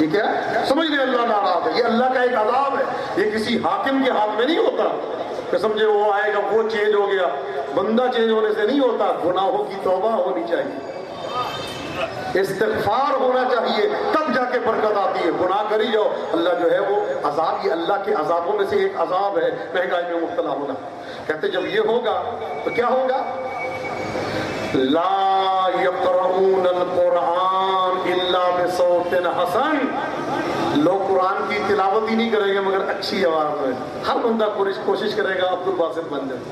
یہ کیا ہے؟ سمجھ لیں اللہ ناراض ہے، یہ اللہ کا ایک عذاب ہے، یہ کسی حاکم کے ہاتھ میں نہیں ہوتا کہ سمجھے وہ آئے گا وہ چینج ہو گیا، بندہ چینج ہونے سے نہیں ہوتا، گناہوں کی توبہ ہونی چاہیے، استغفار ہونا چاہیے، تب جا کے برکت آتی ہے، گناہ کری جاؤ اللہ جو ہے وہ عذاب، یہ اللہ کے عذابوں میں سے ایک عذاب ہے مہنگائی میں مبتلا ہونا۔ کہتے جب یہ ہوگا تو کیا ہوگا؟ لا یقرؤون القرآن الا بصوت حسن، لوگ قرآن کی تلاوت ہی نہیں کریں گے مگر اچھی آواز میں، ہر بندہ کوشش کرے گا عبد الباسط بن جائے،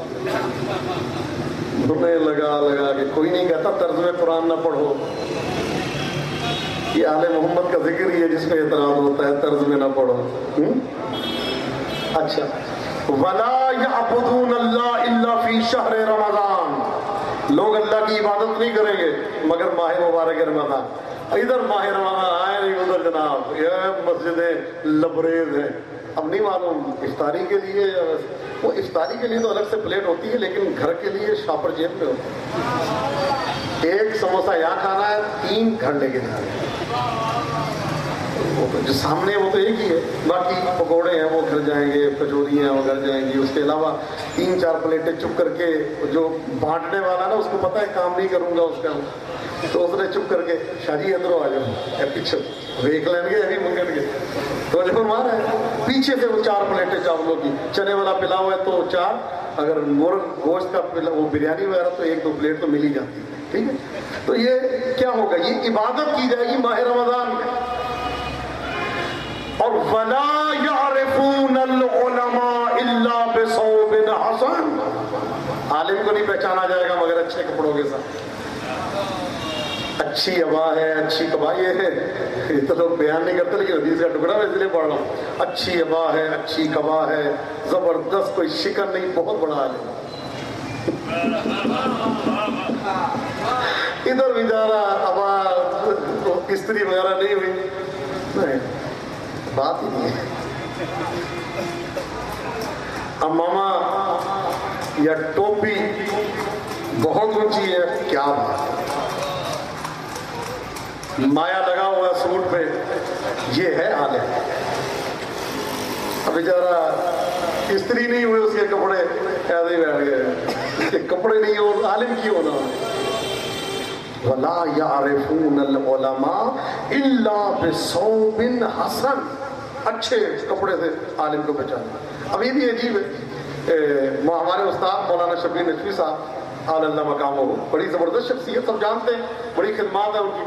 انہیں لگا کے کوئی نہیں کہتا طرز میں قرآن نہ پڑھو، یہ آل محمد کا ذکر ہی ہے جس پہ اعتراض ہوتا ہے طرز میں نہ پڑھو۔ اچھا، وَلَا يَعْبُدُونَ اللَّهَ إِلَّا فِي شَهْرِ رمضان، لوگ اللہ کی عبادت نہیں کریں گے مگر ماہ مبارک رمضان، ادھر ماہ رمضان آئے نہیں ادھر جناب یہ مسجدیں لبریز ہیں، اب نہیں معلوم افطاری کے لیے، وہ افطاری کے لیے تو الگ سے پلیٹ ہوتی ہے لیکن گھر کے لیے شاپر جیب پہ ہوتا ہے، ایک سموسہ یہاں کھانا ہے 3 گھنٹے کے لیے، جو سامنے وہ تو ایک ہی ہے، باقی پکوڑے ہیں وہ گھر جائیں گے، کچوری ہیں وہ گھر جائیں گی، اس کے علاوہ 3-4 پلیٹیں چپ کر کے، جو بانٹنے والا نا اس کو پتہ ہے کام نہیں کروں گا اس کا، تو اس نے چپ کر کے شاہ جی ادھر آ جاؤ پیچھے دیکھ لیں گے ابھی منگن کے، تو جو مار ہے پیچھے سے وہ 4 پلیٹیں چاولوں کی، چنے والا پلاؤ ہے تو 4، اگر مرغ گوشت کا وہ بریانی وغیرہ تو 1-2 پلیٹ تو مل ہی جاتی ہے، ٹھیک ہے۔ تو یہ کیا ہوگا؟ یہ عبادت کی جائے گی ماہ رمضان میں، اور وَلَا يَعْرِفُونَ الْعُلَمَاءَ إِلَّا بِثَوْبٍ حَسَنٍ، عالم کو نہیں پہچانا جائے گا مگر اچھے کپڑوں کے ساتھ، اچھی عبا ہے، اچھی کبا، یہ تو لوگ بیان نہیں کرتے لیکن حدیث کا ٹکڑا میں اس لیے پڑھ رہا ہوں، اچھی عبا ہے، اچھی کبا ہے، زبردست، کوئی شکن نہیں، بہت بڑا عالم، ادھر بیچارہ عبا استری وغیرہ نہیں ہوئی، نہیں بات ہی نہیں ہے، امامہ یا ٹوپی بہت اونچی ہے، کیا بات ہے، مایا لگا ہوا سوٹ پہ، یہ ہے عالم، اب بیچارہ استری نہیں ہوئے اس کے کپڑے ایسے ہی بیٹھ گئے، اس کے کپڑے نہیں ہو، عالم کی ہونا۔ وَلَا يَعْرِفُونَ الْعُلَمَاءَ إِلَّا بِثَوْبٍ حَسَنٍ، اچھے کپڑے سے عالم کو پہچانا۔ اب یہ بھی عجیب ہے، ہمارے استاد مولانا شبیر نقوی صاحب اعلی اللہ مقام ہو، بڑی زبردست شخصیت، سب جانتے ہیں، بڑی خدمات ہے ان کی،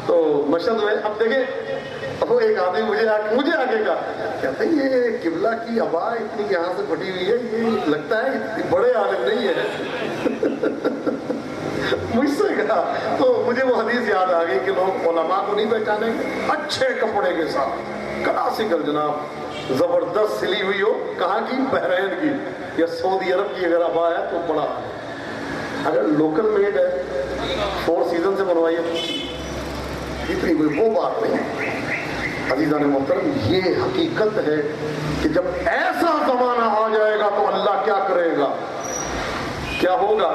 تو مشہد میں اب دیکھیں وہ ایک آدمی مجھے آگے کا کہتے ہیں یہ قبلہ کی عبا اتنی یہاں سے پھٹی ہوئی ہے، یہ لگتا ہے بڑے عالم نہیں ہے، مجھ سے کہا، تو مجھے وہ حدیث یاد آ گئی کہ لوگ علماء کو نہیں پہچانیں گے اچھے کپڑے کے ساتھ، کلاسیکل جناب، زبردست سلی ہوئی ہو، کہاں کی؟ بحرین کی یا سعودی عرب کی اگر عبا ہے تو بڑا، اگر لوکل میڈ ہے 4 سیزن سے بنوائی ہے اتنی کوئی وہ بات نہیں ہے۔ عزیزان محترم، یہ حقیقت ہے کہ جب ایسا زمانہ آ جائے گا تو اللہ کیا کرے گا، کیا ہوگا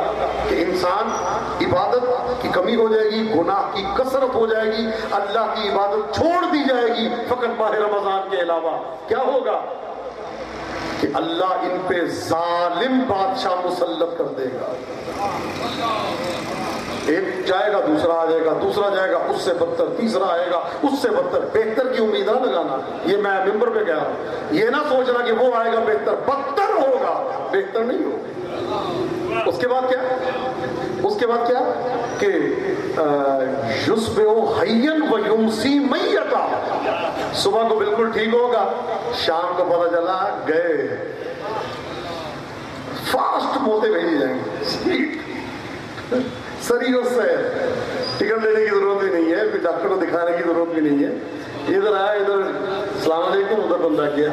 کہ انسان عبادت کی کمی ہو جائے گی، گناہ کی کثرت ہو جائے گی، اللہ کی عبادت چھوڑ دی جائے گی فقط ماہ رمضان کے علاوہ، کیا ہوگا کہ اللہ ان پہ ظالم بادشاہ مسلط کر دے گا، ایک جائے گا دوسرا آ جائے گا، دوسرا جائے گا اس سے بدتر، تیسرا آئے گا اس سے بدتر، بہتر کی امید نہ لگانا، یہ میں ممبر پہ کہہ رہا ہوں، یہ نہ سوچنا کہ وہ آئے گا بہتر، بدتر ہوگا، بہتر نہیں ہوگا۔ اس کے بعد کیا کہ یصبح حیا و یمسی میتا، صبح کو بالکل ٹھیک ہوگا، شام کو پتہ چلا گئے، فاسٹ موتیں بھیجی جائیں گی، اسپیڈ سریوں سے، ٹکٹ لینے کی ضرورت بھی نہیں ہے، پھر ڈاکٹر کو دکھانے کی ضرورت بھی نہیں ہے، ادھر آیا ادھر السلام علیکم ادھر بندہ کیا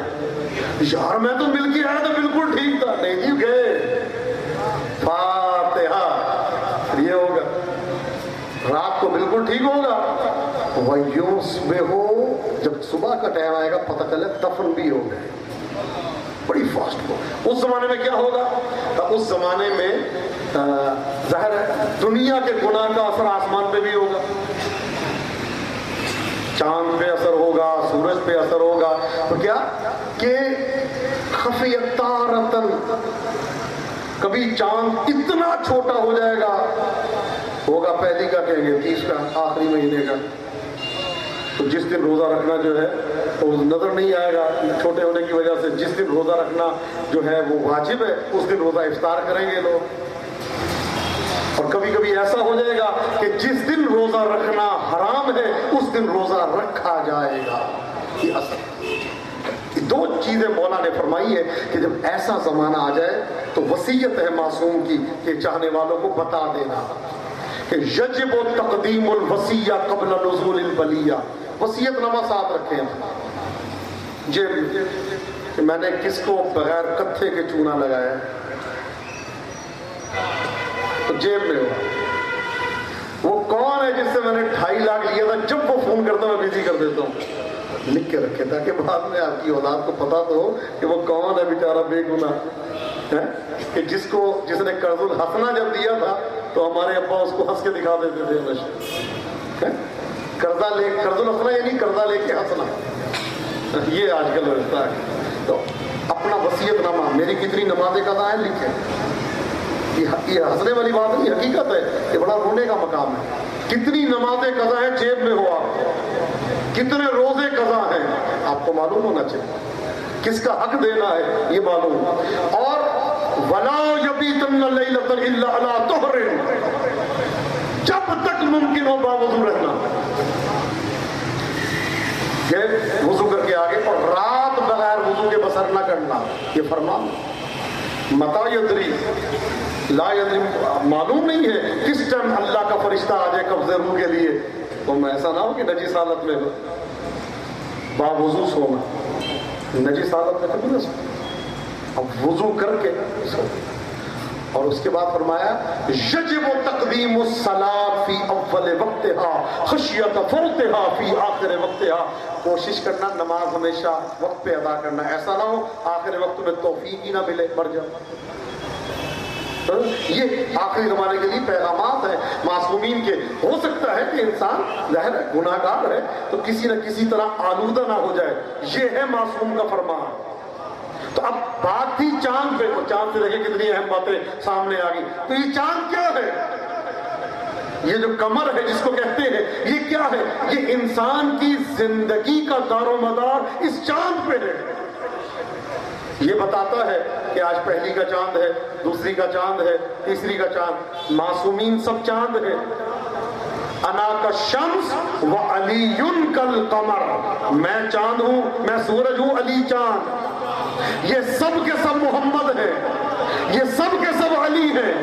یار میں تو مل کے آیا تو بالکل ٹھیک تھا، نہیں جی گئے فاتحہ، یہ ہوگا رات کو بالکل ٹھیک ہوگا، ویوس میں ہو جب صبح کا ٹائم آئے گا پتہ چلے دفن بھی ہو گئے، بڑی فاسٹ ہو۔ اس زمانے میں کیا ہوگا؟ اس زمانے میں ظاہر ہے دنیا کے گناہ کا اثر آسمان پہ بھی ہوگا، چاند پہ اثر ہوگا، سورج پہ اثر ہوگا، تو کیا کہ خفیۃ تارۃ، کبھی چاند اتنا چھوٹا ہو جائے گا، ہوگا پہلی کا کہیں گے 30 کا آخری مہینے کا، تو جس دن روزہ رکھنا جو ہے تو نظر نہیں آئے گا چھوٹے ہونے کی وجہ سے، جس دن روزہ رکھنا جو ہے وہ واجب ہے اس دن روزہ افطار کریں گے لوگ، اور کبھی کبھی ایسا ہو جائے گا کہ جس دن روزہ رکھنا حرام ہے اس دن روزہ رکھا جائے گا۔ یہ اصل دو چیزیں مولا نے فرمائی ہے کہ جب ایسا زمانہ آ جائے تو وصیت ہے معصوم کی کہ چاہنے والوں کو بتا دینا کہ یجب تقدیم الوصیہ قبل نزول البلیہ، وصیت نامہ ساتھ رکھیں جیب کہ میں نے کس کو بغیر کتھے کے چونا لگایا تو جیب میں ہو، وہ کون ہے جس سے میں نے 2.5 لاکھ لیا تھا، جب وہ فون کرتا میں بزی کر دیتا ہوں، لکھ کے رکھے تاکہ بعد میں آپ کی اولاد کو پتا تو ہو کہ وہ کون ہے بیچارہ بے گناہ، کہ جس نے قرض الحسنہ جب دیا تھا تو ہمارے ابا اس کو ہنس کے دکھا دیتے تھے ہمیشہ، قرض الحسنہ یعنی قرضہ لے کے ہنسنا، یہ آج کل رشتہ ہے۔ تو اپنا وصیت نامہ، میری کتنی نمازیں قضا ہیں لکھیں، یہ ہنسنے والی بات نہیں، حقیقت ہے، یہ بڑا رونے کا مقام ہے، کتنی نمازیں قضا ہیں جیب میں ہو آپ، کتنے روزے قضا ہیں آپ کو معلوم ہونا چاہیے، کس کا حق دینا ہے یہ معلوم، اور وَلَا يَبِيتَنَّ لَيْلَةً إِلَّا عَلَىٰ طُهْرٍ، جب تک ممکن ہو باوضو رہنا، کہ وضو کر کے آگے، اور رات بغیر وضو کے بسر نہ کرنا، یہ فرمان متا یدری لا یدری، معلوم نہیں ہے کس ٹائم اللہ کا فرشتہ آ جائے قبضے روح کے لیے، تو ایسا نہ ہو کہ نجیس حالت میں ہو، باوضو سونا، نجیس حالت میں کبھی نہ سو، اب وضو کر کے سو۔ اور اس کے بعد فرمایا یجب تقدیم الصلاۃ فی اول وقتها خشیۃ فوتها فی آخر وقتها، کوشش کرنا نماز ہمیشہ وقت پہ ادا کرنا، ایسا نہ ہو آخر وقت میں توفیق ہی نہ ملے مر جائے۔ یہ آخری زمانے کے لیے پیغامات ہیں معصومین کے، ہو سکتا ہے کہ انسان ظاہر ہے گناہ گار ہے تو کسی نہ کسی طرح آلودہ نہ ہو جائے، یہ ہے معصوم کا فرمان۔ تو اب بات تھی چاند پہ، تو چاند سے دیکھیں کتنی اہم باتیں سامنے آ گئی، تو یہ چاند کیا ہے؟ یہ جو قمر ہے جس کو کہتے ہیں یہ کیا ہے؟ یہ انسان کی زندگی کا دار و مدار اس چاند پہ ہے۔ یہ بتاتا ہے کہ آج پہلی کا چاند ہے، دوسری کا چاند ہے، تیسری کا چاند، معصومین سب چاند ہے۔ انا کالشمس و علی کالقمر، میں چاند ہوں، میں سورج ہوں، علی چاند، یہ سب کے سب محمد ہیں، یہ سب کے سب علی ہیں۔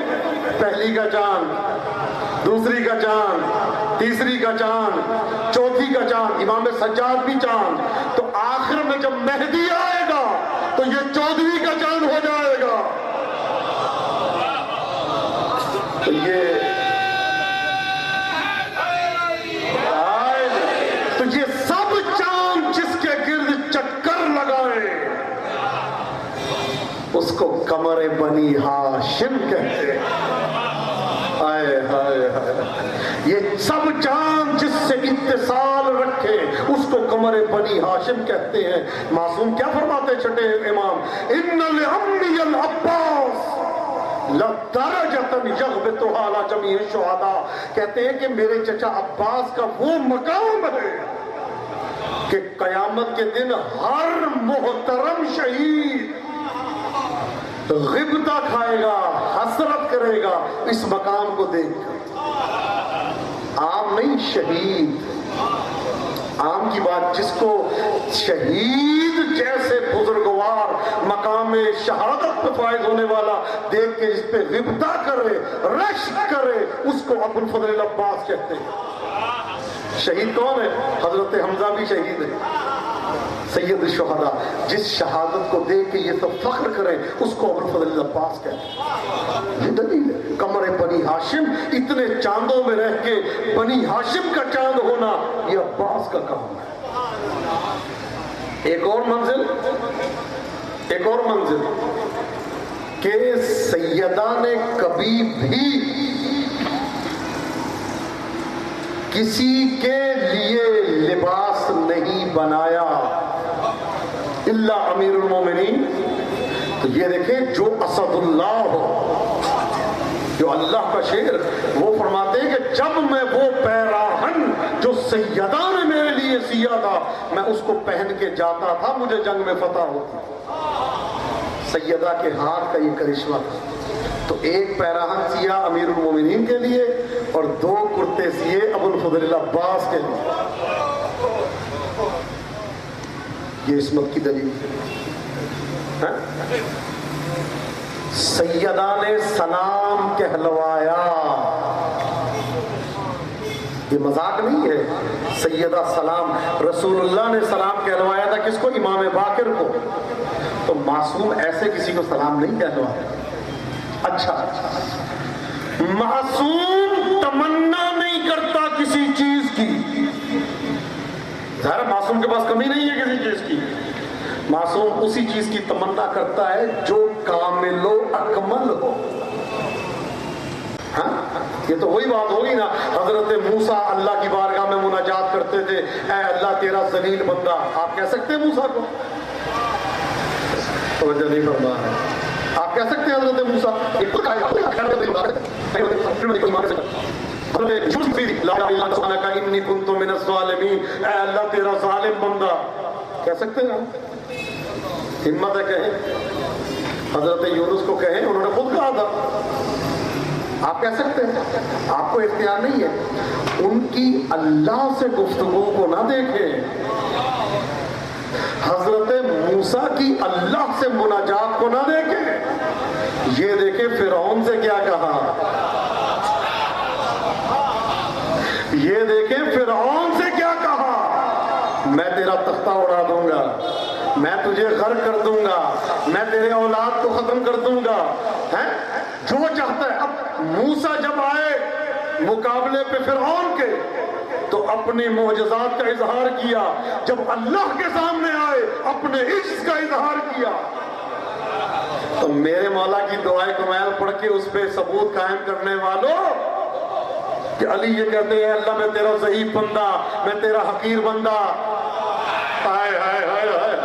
پہلی کا چاند، دوسری کا چاند، تیسری کا چاند، چوتھی کا چاند، امام سجاد بھی چاند، تو آخر میں جب مہدی آئے گا تو یہ 14ویں کا چاند ہو جائے گا۔ تو یہ سب چاند جس کے گرد چکر لگائے اس کو قمر بنی ہاشم کہتے ہیں۔ ہائے ہائے ہائے، یہ سب چاند جس سے اتصال رکھے اس کو قمر بنی ہاشم کہتے ہیں۔ معصوم کیا فرماتے چھٹے امام؟ ان لعمی العباس لدرجۃ یغبطها علی جمیع الشہداء، کہتے ہیں کہ میرے چچا عباس کا وہ مقام ہے کہ قیامت کے دن ہر محترم شہید غبطہ کھائے گا، حسرت کرے گا اس مقام کو دیکھ کر۔ عام نہیں، شہید، عام کی بات، جس کو شہید جیسے بزرگوار مقام مقام شہادت پہ فائز ہونے والا دیکھ کے اس پہ غبطہ کرے، رشک کرے، اس کو ابو الفضل العباس کہتے ہیں۔ شہید کون ہے؟ حضرت حمزہ بھی شہید ہے، سید الشہداء۔ جس شہادت کو دیکھ کے یہ سب فخر کریں اس کو ابو الفضل العباس کہتے ہیں۔ یہ دلیل ہے۔ قمر بنی ہاشم، اتنے چاندوں میں رہ کے بنی ہاشم کا چاند ہونا یہ عباس کا کام ہے۔ ایک اور منزل کہ سیدہ نے کبھی بھی کسی کے لیے لباس نہیں بنایا الا امیر المومنین۔ تو یہ دیکھیں جو اسد اللہ ہو، جو اللہ کا شیر، وہ فرماتے ہیں کہ جب میں وہ پیراہن جو سیدہ نے میرے لیے سیا تھا میں اس کو پہن کے جاتا تھا مجھے جنگ میں فتح ہوتی۔ سیدہ کے ہاتھ کا یہ کرشمہ تھا۔ تو ایک پیراہن سیا امیر المومنین کے لیے اور 2 کرتے سیے ابو الفضل العباس کے لیے۔ یہ عصمت کی دلیل ہے۔ سیدہ نے سلام کہلوایا، یہ مذاق نہیں ہے۔ سیدہ سلام، رسول اللہ نے سلام کہلوایا تھا کس کو؟ امام باقر کو۔ تو معصوم ایسے کسی کو سلام نہیں کہلواتا۔ اچھا، معصوم تمنا نہیں کرتا کسی چیز کی، ظاہر معصوم کے پاس کمی نہیں ہے کسی چیز کی۔ معصوم اسی چیز کی تمنا کرتا ہے جو کامل و اکمل ہو۔ ہاں، یہ تو وہی بات ہوگی نا، حضرت موسیٰ اللہ کی بارگاہ میں مناجات کرتے تھے، اے اللہ تیرا ذلیل بندہ۔ آپ کہہ سکتے ہیں موسیٰ کو؟ توجہ نہیں فرما ہے۔ آپ کہہ سکتے ہیں حضرت موسیٰ انی کنت من الظالمین، اے اللہ تیرا ظالم بندہ، کہہ سکتے ہیں؟ ہمت ہے کہیں؟ حضرت یونس کو کہیں، انہوں نے خود کہا تھا۔ آپ کہہ سکتے ہیں؟ آپ کو اختیار نہیں ہے۔ ان کی اللہ سے گفتگو کو نہ دیکھیں، حضرت موسیٰ کی اللہ سے مناجات کو نہ دیکھیں، یہ دیکھیں فرعون سے کیا کہا، یہ دیکھیں فرعون سے کیا کہا، میں تیرا تختہ اڑا دوں گا، میں تجھے غرق کر دوں گا، میں تیرے اولاد کو ختم کر دوں گا، جو چاہتا ہے۔ اب موسیٰ جب آئے مقابلے پہ فرعون کے تو اپنی معجزات کا اظہار کیا، جب اللہ کے سامنے آئے اپنے عجز کا اظہار کیا۔ تو میرے مولا کی دعائے کمیل پڑھ کے اس پہ ثبوت قائم کرنے والوں کہ علی یہ کہتے ہیں اللہ میں تیرا ضعیف بندہ، میں تیرا حقیر بندہ، ہائے ہائے ہائے ہائے،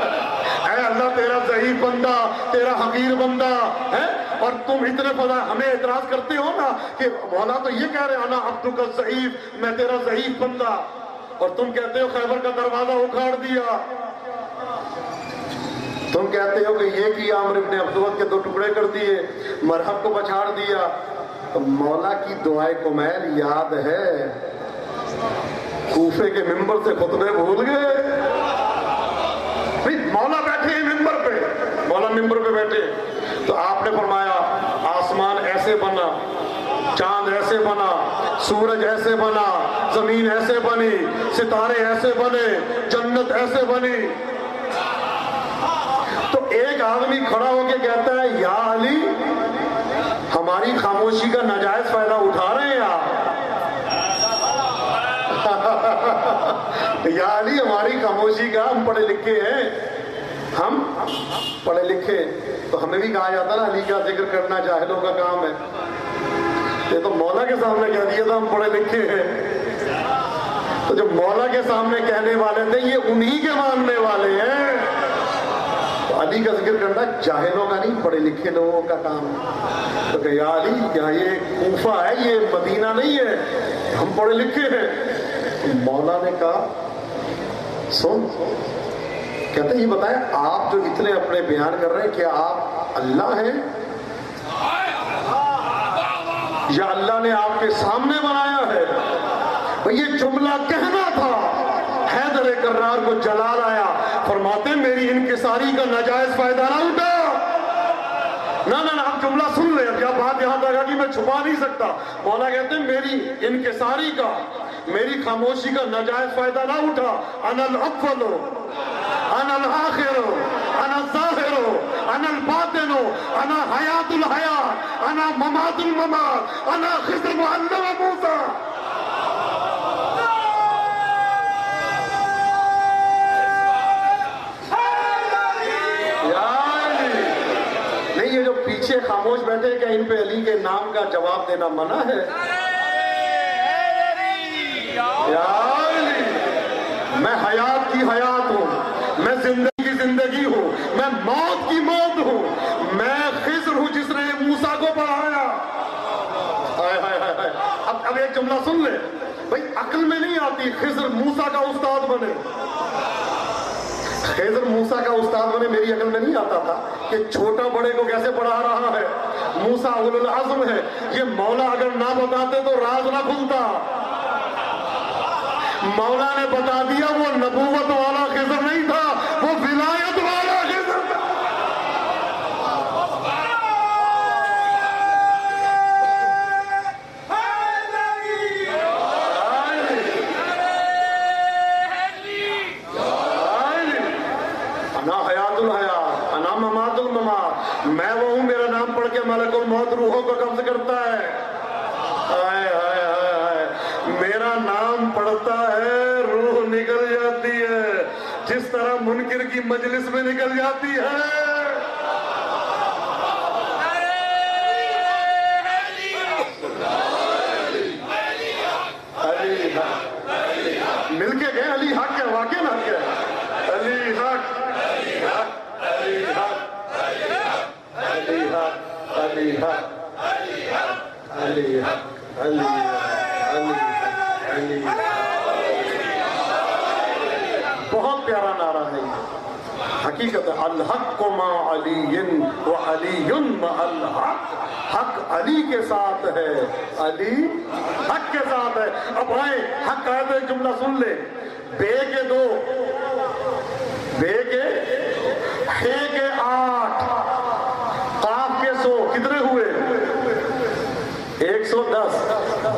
اے اللہ تیرا ضعیف بندہ، تیرا حقیر بندہ ہے، اور تم اتنے فضا ہمیں اعتراض کرتے ہو نا کہ مولا تو یہ کہہ رہے انا عبدک الضعیف، میں تیرا ضعیف بندہ، اور تم کہتے ہو خیبر کا دروازہ اکھاڑ دیا، تم کہتے ہو کہ یہ کیا عمرو بن عبدود کے 2 ٹکڑے کر دیے، مرحب کو پچھاڑ دیا۔ تو مولا کی دعائے کمیل یاد ہے؟ کوفے کے ممبر سے خطبے بھول گئے؟ مولا بیٹھے ہیں ممبر پہ، مولا ممبر پہ بیٹھے، تو آپ نے فرمایا آسمان ایسے بنا، چاند ایسے بنا، سورج ایسے بنا، زمین ایسے بنی، ستارے ایسے بنے، جنت ایسے بنی۔ تو ایک آدمی کھڑا ہو کے کہتا ہے یا علی ہماری خاموشی کا ناجائز فائدہ اٹھا رہے ہیں آپ، یا علی ہماری خاموشی کا، ہم پڑھے لکھے ہیں، ہم پڑھے لکھے، تو ہمیں بھی کہا جاتا نا علی کا ذکر کرنا جاہلوں کا کام ہے، یہ تو مولا کے سامنے کہہ دیا تھا ہم پڑھے لکھے ہیں۔ تو جو مولا کے سامنے کہنے والے تھے یہ انہی کے ماننے والے ہیں، تو علی کا ذکر کرنا جاہلوں کا نہیں پڑھے لکھے لوگوں کا کام ہے۔ تو کہ یا علی کیا یہ کوفہ ہے، یہ مدینہ نہیں ہے، ہم پڑھے لکھے ہیں۔ مولا نے کہا سن، کہتے ہیں یہ بتائیں آپ جو اتنے اپنے بیان کر رہے ہیں کیا آپ اللہ ہیں یا اللہ نے آپ کے سامنے بنایا ہے؟ یہ جملہ کہنا تھا، حیدر کرار کو جلال آیا، فرماتے میری انکساری کا ناجائز فائدہ نہ اٹھا، نہ اب جملہ سن لے. اب کیا بات یہاں تک آ کہ میں چھپا نہیں سکتا. مولا کہتے ہیں میری انکساری کا، میری خاموشی کا ناجائز فائدہ نہ اٹھا. انا الاول، انا الآخر، انا الظاہر، انا الباطن، انا حیات الحیات، انا ممات الممات، انا خضر معلم موسیٰ. یہ جو پیچھے خاموش بیٹھے کہ ان پہ علی کے نام کا جواب دینا منع ہے. یا علی، میں حیات کی حیات ہوں، میں زندگی کی زندگی ہوں، میں موت کی موت ہوں، میں خضر ہوں جس نے موسیٰ کو پڑھایا. اب ایک جملہ سن لے بھائی، عقل میں نہیں آتی خضر موسیٰ کا استاد بنے. خضر موسیٰ کا استاد بنے میری عقل میں نہیں آتا تھا کہ چھوٹا بڑے کو کیسے پڑھا رہا ہے. موسیٰ اولو العزم ہے. یہ مولا اگر نہ بتاتے تو راز نہ کھلتا. مولا نے بتا دیا وہ نبوت والا خضر نہیں تھا، وہ ولایت والا خضر تھا. میں وہ ہوں، میرا نام پڑھ کے ملک الموت روحوں کو قبض کرتا ہے. ہائے ہائے ہائے ہائے، میرا نام پڑھتا ہے روح نکل جاتی ہے، جس طرح منکر کی مجلس میں نکل جاتی ہے. مل کے گئے علی حق ہے، واقعی حق ہے. علی حق، علی حق، علی حق، علی حق، علی حق، علی علی. بہت پیارا نعرہ ہے. حقیقت الحق مع علی و علی مع الحق. حق علی کے ساتھ ہے، علی حق کے ساتھ ہے. اب آئے حق آئے تو ایک جملہ سن لے. بے کے 2، بے کے، ہے کے 8، قاف کے 100، کتنے ہوئے؟ 110.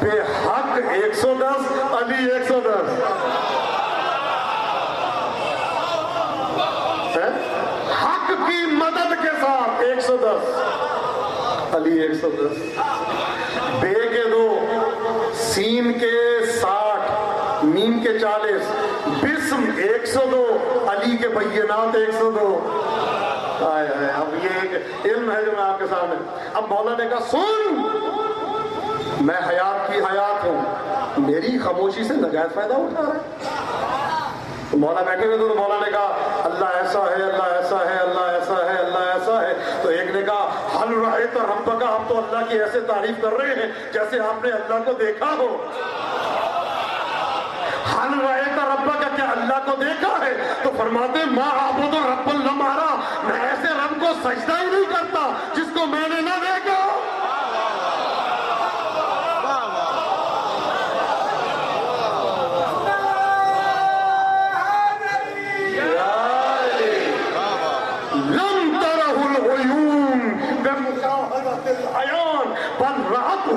بے حق 110، علی 110. حق کی مدد کے ساتھ 110، علی 110. بے کے 2، سین کے 60، میم کے 40، بسم 102، علی کے بینات 102. آئے آئے. اب یہ ایک علم ہے جو میں آپ کے سامنے. اب مولا نے کہا سن، میں حیات کی حیات ہوں، میری خاموشی سے ناجائز فائدہ اٹھا رہا ہے. مولا بیٹھے ہوئے تو مولا نے کہا اللہ ایسا ہے، اللہ ایسا ہے، اللہ ایسا ہے، اللہ ایسا ہے. تو ایک نے کہا حل رأیت ربک، آپ تو اللہ کی ایسے تعریف کر رہے ہیں جیسے آپ نے اللہ کو دیکھا ہو. حل رأیت ربک، کیا اللہ کو دیکھا ہے؟ تو فرماتے ما عبد رب المارا، میں ایسے رب کو سجدہ ہی نہیں کرتا جس کو میں نے نہ دیکھا.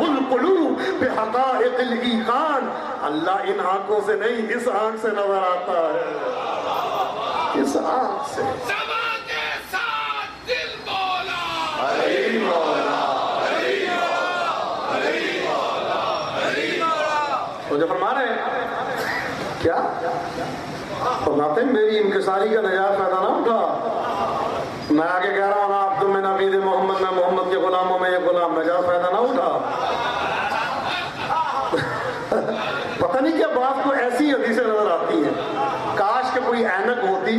القلوب بحقائق الایقان. اللہ ان آنکھوں سے نہیں، اس آنکھ سے نظر آتا ہے، اس آنکھ سے. زبان کے ساتھ دل مولا، علی مولا، علی مولا، علی مولا، علی مولا. تو جو فرما رہے ہیں کیا فرماتے ہیں میری انکساری کا نجات پیدا نہ اٹھا. میں آگے کہہ رہا ہوں عبد من عبید محمد، میں محمد کے غلاموں میں یہ غلام، نجات فائدہ نہ اٹھا. پتہ نہیں کیا بات کو ایسی حدیثیں نظر آتی ہیں. کاش کہ کوئی اینک ہوتی،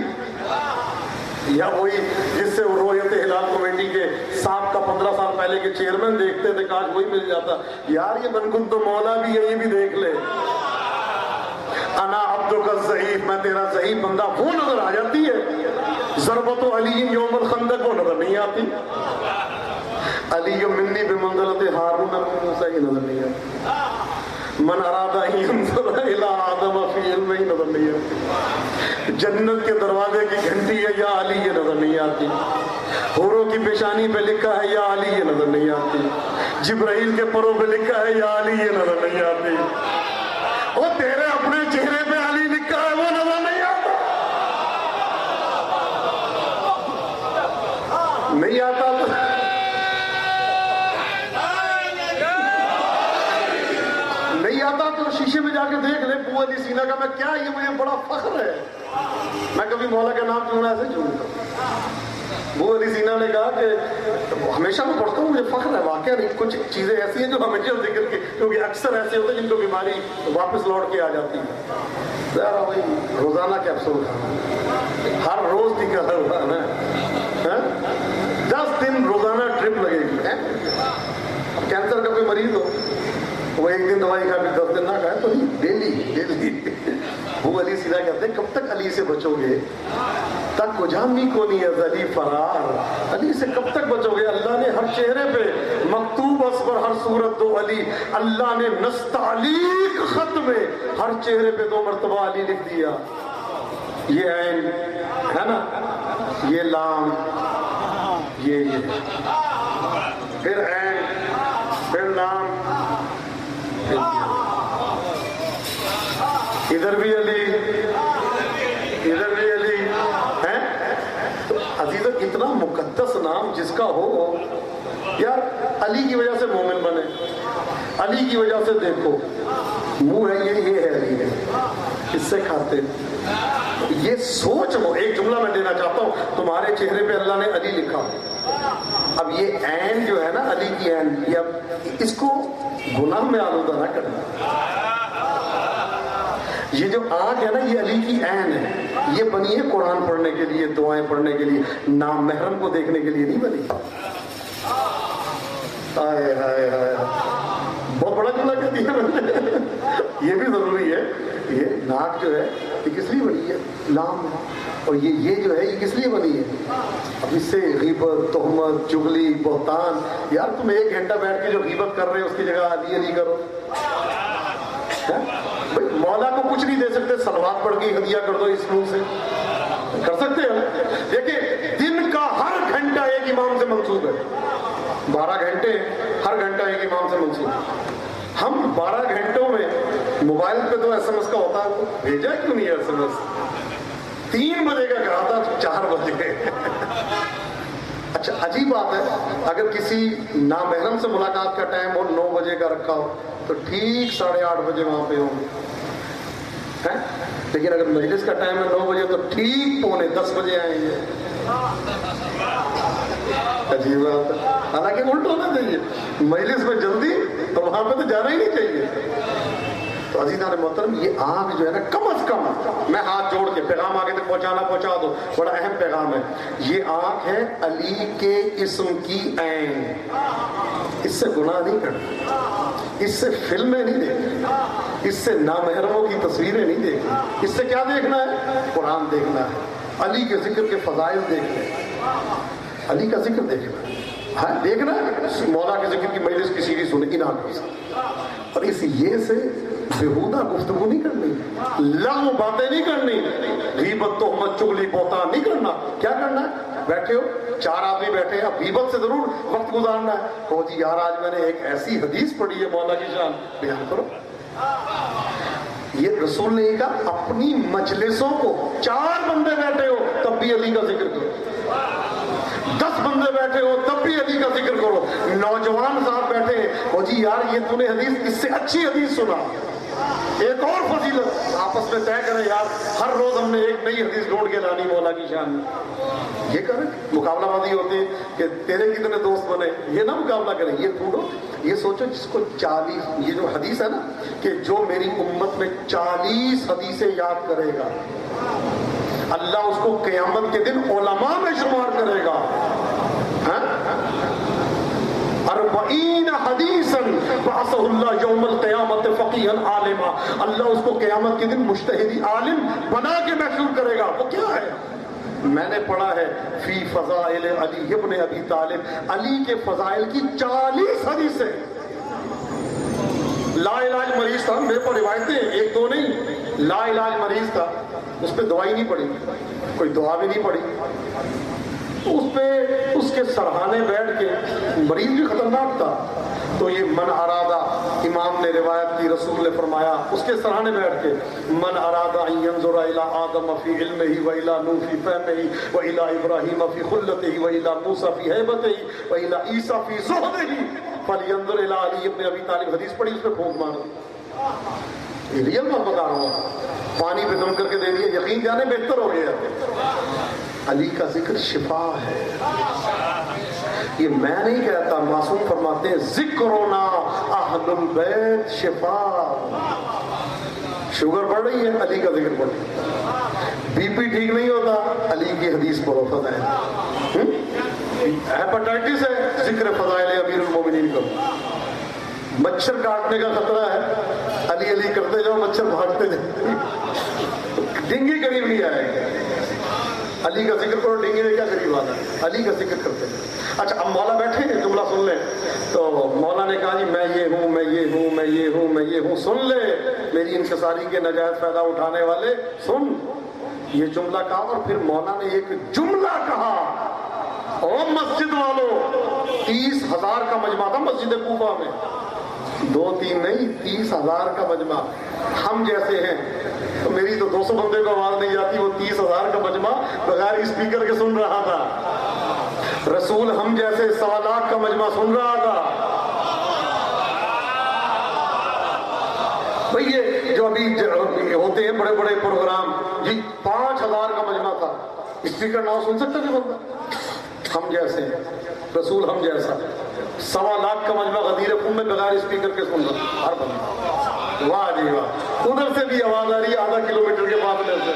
یا وہی جس سے رویت ہلال کمیٹی کے سابقہ 15 سال پہلے کے چیئرمین دیکھتے تھے، کاش وہی مل جاتا. یار یہ بنکن تو مولا بھی ہے، یہ بھی دیکھ لے. انا عبدک الضعیف، میں تیرا ضعیف بندہ، وہ نظر آ جاتی ہے. ضربت علی یوم الخندق وہ نظر نہیں آتی. علی منی بمنزلت ہارون من موسیٰ ہی نظر نہیں آتی. من اراد ان ینظر الی آدم فی علمہ ہی نظر نہیں آتی. جنت کے دروازے کی گھنٹی ہے یا علی یہ نظر نہیں آتی، حوروں کی پیشانی پہ لکھا ہے یا علی یہ نظر نہیں آتی، جبرائیل کے پروں پہ لکھا ہے یا علی یہ نظر نہیں آتی، وہ تیرے اپنے چہرے پہ علی لکھا ہے وہ نظر نہیں آتا، نہیں آتا تو شیشے میں جا کے دیکھ لے ابو علی سینا کا، میں کیا یہ مجھے بڑا فخر ہے، میں کبھی مولا کا نام چننا ایسے چنتا ہوں۔ ابو علی سینا نے کہا کہ ہمیشہ میں پڑھتا ہوں مجھے فخر ہے، واقعہ نہیں کچھ چیزیں ایسی ہیں جو ہمیشہ ذکر کی، کیونکہ اکثر ایسے ہوتے ہیں جن کو بیماری واپس لوٹ کے آ جاتی ہے۔ ذرا وہی روزانہ کیپسول کھانا، ہر روز کی قدر ہوا نا، 10 دن روزانہ ٹرپ لگے گی۔ اب کینسر کا کوئی مریض ہو وہ ایک دن دوائی کھا کے 10 دن نہ کھائے تو نہیں، ڈیلی وہ علی سیدھا کہتے ہیں کب تک علی سے بچو گے، تک کجامی کو نہیں از علی فرار، علی سے کب تک بچو گے؟ اللہ نے ہر چہرے پہ مکتوب اس پر ہر صورت دو علی، اللہ نے نستعلیق خط میں ہر چہرے پہ 2 مرتبہ علی لکھ دیا، یہ عین ہے نا، یہ لام، یہ پھر عین، پھر لام، ادھر بھی علی، ادھر بھی علی ہے۔ تو عزیزہ اتنا مقدس نام جس کا ہو یار، علی کی وجہ سے مومن بنے، علی کی وجہ سے دیکھو منہ ہے یہ ہے علی ہے، اس سے کھاتے، یہ سوچ لو۔ ایک جملہ میں دینا چاہتا ہوں، تمہارے چہرے پہ اللہ نے علی لکھا، اب یہ عین جو ہے نا علی کی عین، یہ اب اس کو گناہ میں آلودہ نہ کرنا۔ یہ جو آنکھ ہے نا یہ علی کی عین ہے، یہ بنی ہے قرآن پڑھنے کے لیے، دعائیں پڑھنے کے لیے، نامحرم کو دیکھنے کے لیے نہیں بنی۔ ہائے ہائے ہائے، بہت بڑا جملہ کہہ دیا میں نے، یہ بھی ضروری ہے۔ یہ ناک جو ہے یہ کس لیے بنی ہے؟ لام، اور یہ جو ہے یہ کس لیے بنی ہے؟ اب اس سے غیبت، تہمت، چغلی، بہتان، یار تم 1 گھنٹہ بیٹھ کے جو غیبت کر رہے ہو اس کی جگہ علی علی کرو۔ مولا کو کچھ نہیں دے سکتے، صلوات پڑھ کے ہدیہ کر دو، اس منہ سے کر سکتے ہیں؟ دیکھیں دن کا ہر گھنٹہ ایک امام سے منسوب ہے، 12 گھنٹے ہر گھنٹہ ایک امام سے منسوب ہے۔ ہم 12 گھنٹوں میں موبائل پہ تو SMS کا ہوتا ہے، تو بھیجا کیوں نہیں ہے SMS؟ 3 بجے کا کہا تھا 4 بجے۔ اچھا عجیب بات ہے، اگر کسی نامحرم سے ملاقات کا ٹائم ہو 9 بجے کا رکھا ہو تو ٹھیک 8:30 بجے وہاں پہ ہوں، لیکن اگر مجلس کا ٹائم ہے 9 بجے تو ٹھیک 9:45 بجے آئیں گے۔ عجیب بات ہے، حالانکہ الٹ ہونا چاہیے، مجلس میں جلدی تو وہاں پہ تو جانا ہی نہیں چاہیے۔ تو عزیزان محترم یہ آنکھ جو ہے نا کم از کم، میں ہاتھ جوڑ کے پیغام آگے تک پہنچا دو، بڑا اہم پیغام ہے، یہ آنکھ ہے علی کے اسم کی عین، اس سے گناہ نہیں کرنا، اس سے فلمیں نہیں دیکھنی، اس سے نامحرموں کی تصویریں نہیں دیکھنی، اس سے کیا دیکھنا ہے؟ قرآن دیکھنا ہے، علی کے ذکر کے فضائل دیکھنے، علی کا ذکر دیکھنا ہے، ہاں دیکھنا ہے، مولا کے ذکر کی مجلس کسی کی سنی نہ کی، اور اس یہ سے بےہودہ گفتگو نہیں کرنی، لغو باتیں نہیں کرنی، غیبت، تہمت، چغلی، بہتان نہیں کرنا۔ کیا کرنا ہے؟ بیٹھے ہو 4 آدمی بیٹھے ہیں، اب غیبت سے ضرور وقت گزارنا ہے، کہو جی یار آج میں نے ایک ایسی حدیث پڑھی ہے مولا کی شان، بیان کرو۔ یہ رسول نے کہا اپنی مجلسوں کو 4 بندے بیٹھے ہو تب بھی علی کا ذکر کرو، 10 بندے بیٹھے ہو تب بھی علی کا ذکر کرو، نوجوان صاحب بیٹھے ہیں، او جی یار یہ تو نے حدیث اس سے اچھی حدیث سنا، ایک اور فضیلت آپس میں طے کریں یار، ہر روز ہم نے ایک نئی حدیث ڈھونڈ کے لانی مولا کی شان میں۔ یہ کریں، مقابلہ بازی ہوتی ہے کہ تیرے کتنے دوست بنے، یہ نہ مقابلہ کریں، یہ ڈھونڈو، یہ سوچو جس کو 40، یہ جو حدیث ہے نا کہ جو میری امت میں 40 حدیثیں یاد کرے گا اللہ اس کو قیامت کے دن علماء میں شمار کرے گا۔ 40 حدیثا بعثہ اللہ یوم القیامت فقیہا عالما، اللہ اس کو قیامت کے دن مجتہدی عالم بنا کے محشور کرے گا۔ وہ کیا ہے؟ میں نے پڑھا ہے فی فضائل علی ابن ابی طالب، علی کے فضائل کی 40 حدیثیں لا علاج مریض تھا، میرے پر روایتیں ایک دو نہیں، لا علاج مریض تھا، اس پہ دوائی نہیں پڑی، کوئی دعا بھی نہیں پڑی، اس پہ اس کے سرہانے بیٹھ کے، مریض بھی خطرناک تھا، تو یہ من ارادہ، امام نے روایت کی، رسول نے فرمایا اس کے سرہانے بیٹھ کے، من ارادہ ان ينظر الى آدم فی علمہ والى نوح فی فہمہ والى ابراہیم فی خلتہ والى موسیٰ فی ہیبتہ والى عیسیٰ فی زہدہ فلینظر الى علی ابن ابی طالب. حدیث پڑھی، اس پہ پھونک مارو. یہ ریئل بات بتا رہا ہوں، پانی پہ دم کر کے دے دیا، یقین جانے بہتر ہو گیا. علی کا ذکر شفا ہے. یہ میں نہیں کہتا، معصوم فرماتے ہیں ذکرنا اہل البیت شفا. شوگر بڑھ رہی ہے، علی کا ذکر پڑھو. بی پی ٹھیک نہیں ہوتا، علی کی حدیث پڑھو. فضائل ہیپاٹائٹس ہے، ذکر فضائل امیر المومنین کرو. مچھر کاٹنے کا خطرہ ہے، علی علی کرتے جاؤ، مچھر بھاگتے جاؤ، ڈینگی قریب نہیں آئے گا. علی کا ذکر کرو، ڈینگی میں کیا قریب آنا ہے، علی کا ذکر کرتے ہیں. اچھا اب مولا بیٹھے ہیں، جملہ سن لیں. تو مولا نے کہا جی میں یہ ہوں، میں یہ ہوں، میں یہ ہوں، میں یہ ہوں. سن لے میری انکساری کے ناجائز فائدہ اٹھانے والے، سن. یہ جملہ کہا اور پھر مولا نے ایک جملہ کہا. او مسجد والو، 30,000 کا مجمع تھا مسجد کوفہ میں، 2-3 نہیں، 30,000 کا مجمع. ہم جیسے ہیں تو میری تو 200 بندے کو آواز نہیں جاتی، وہ 30,000 کا مجمع بغیر اسپیکر کے سن رہا تھا. رسول ہم جیسے 1.25 لاکھ کا مجمع سن رہا تھا. بھئی یہ جو ابھی ہوتے ہیں بڑے بڑے پروگرام، جی 5,000 کا مجمع تھا، اسپیکر نہ سن سکتا کہ بندہ؟ ہم جیسے رسول ہم جیسا 1.25 لاکھ کا مجمع غدیر خون میں بغیر اسپیکر کے سن رہا ہر بندہ. واہ جی واہ. ادھر سے بھی آواز آ رہی ہے آدھا کلومیٹر کے فاصلے سے.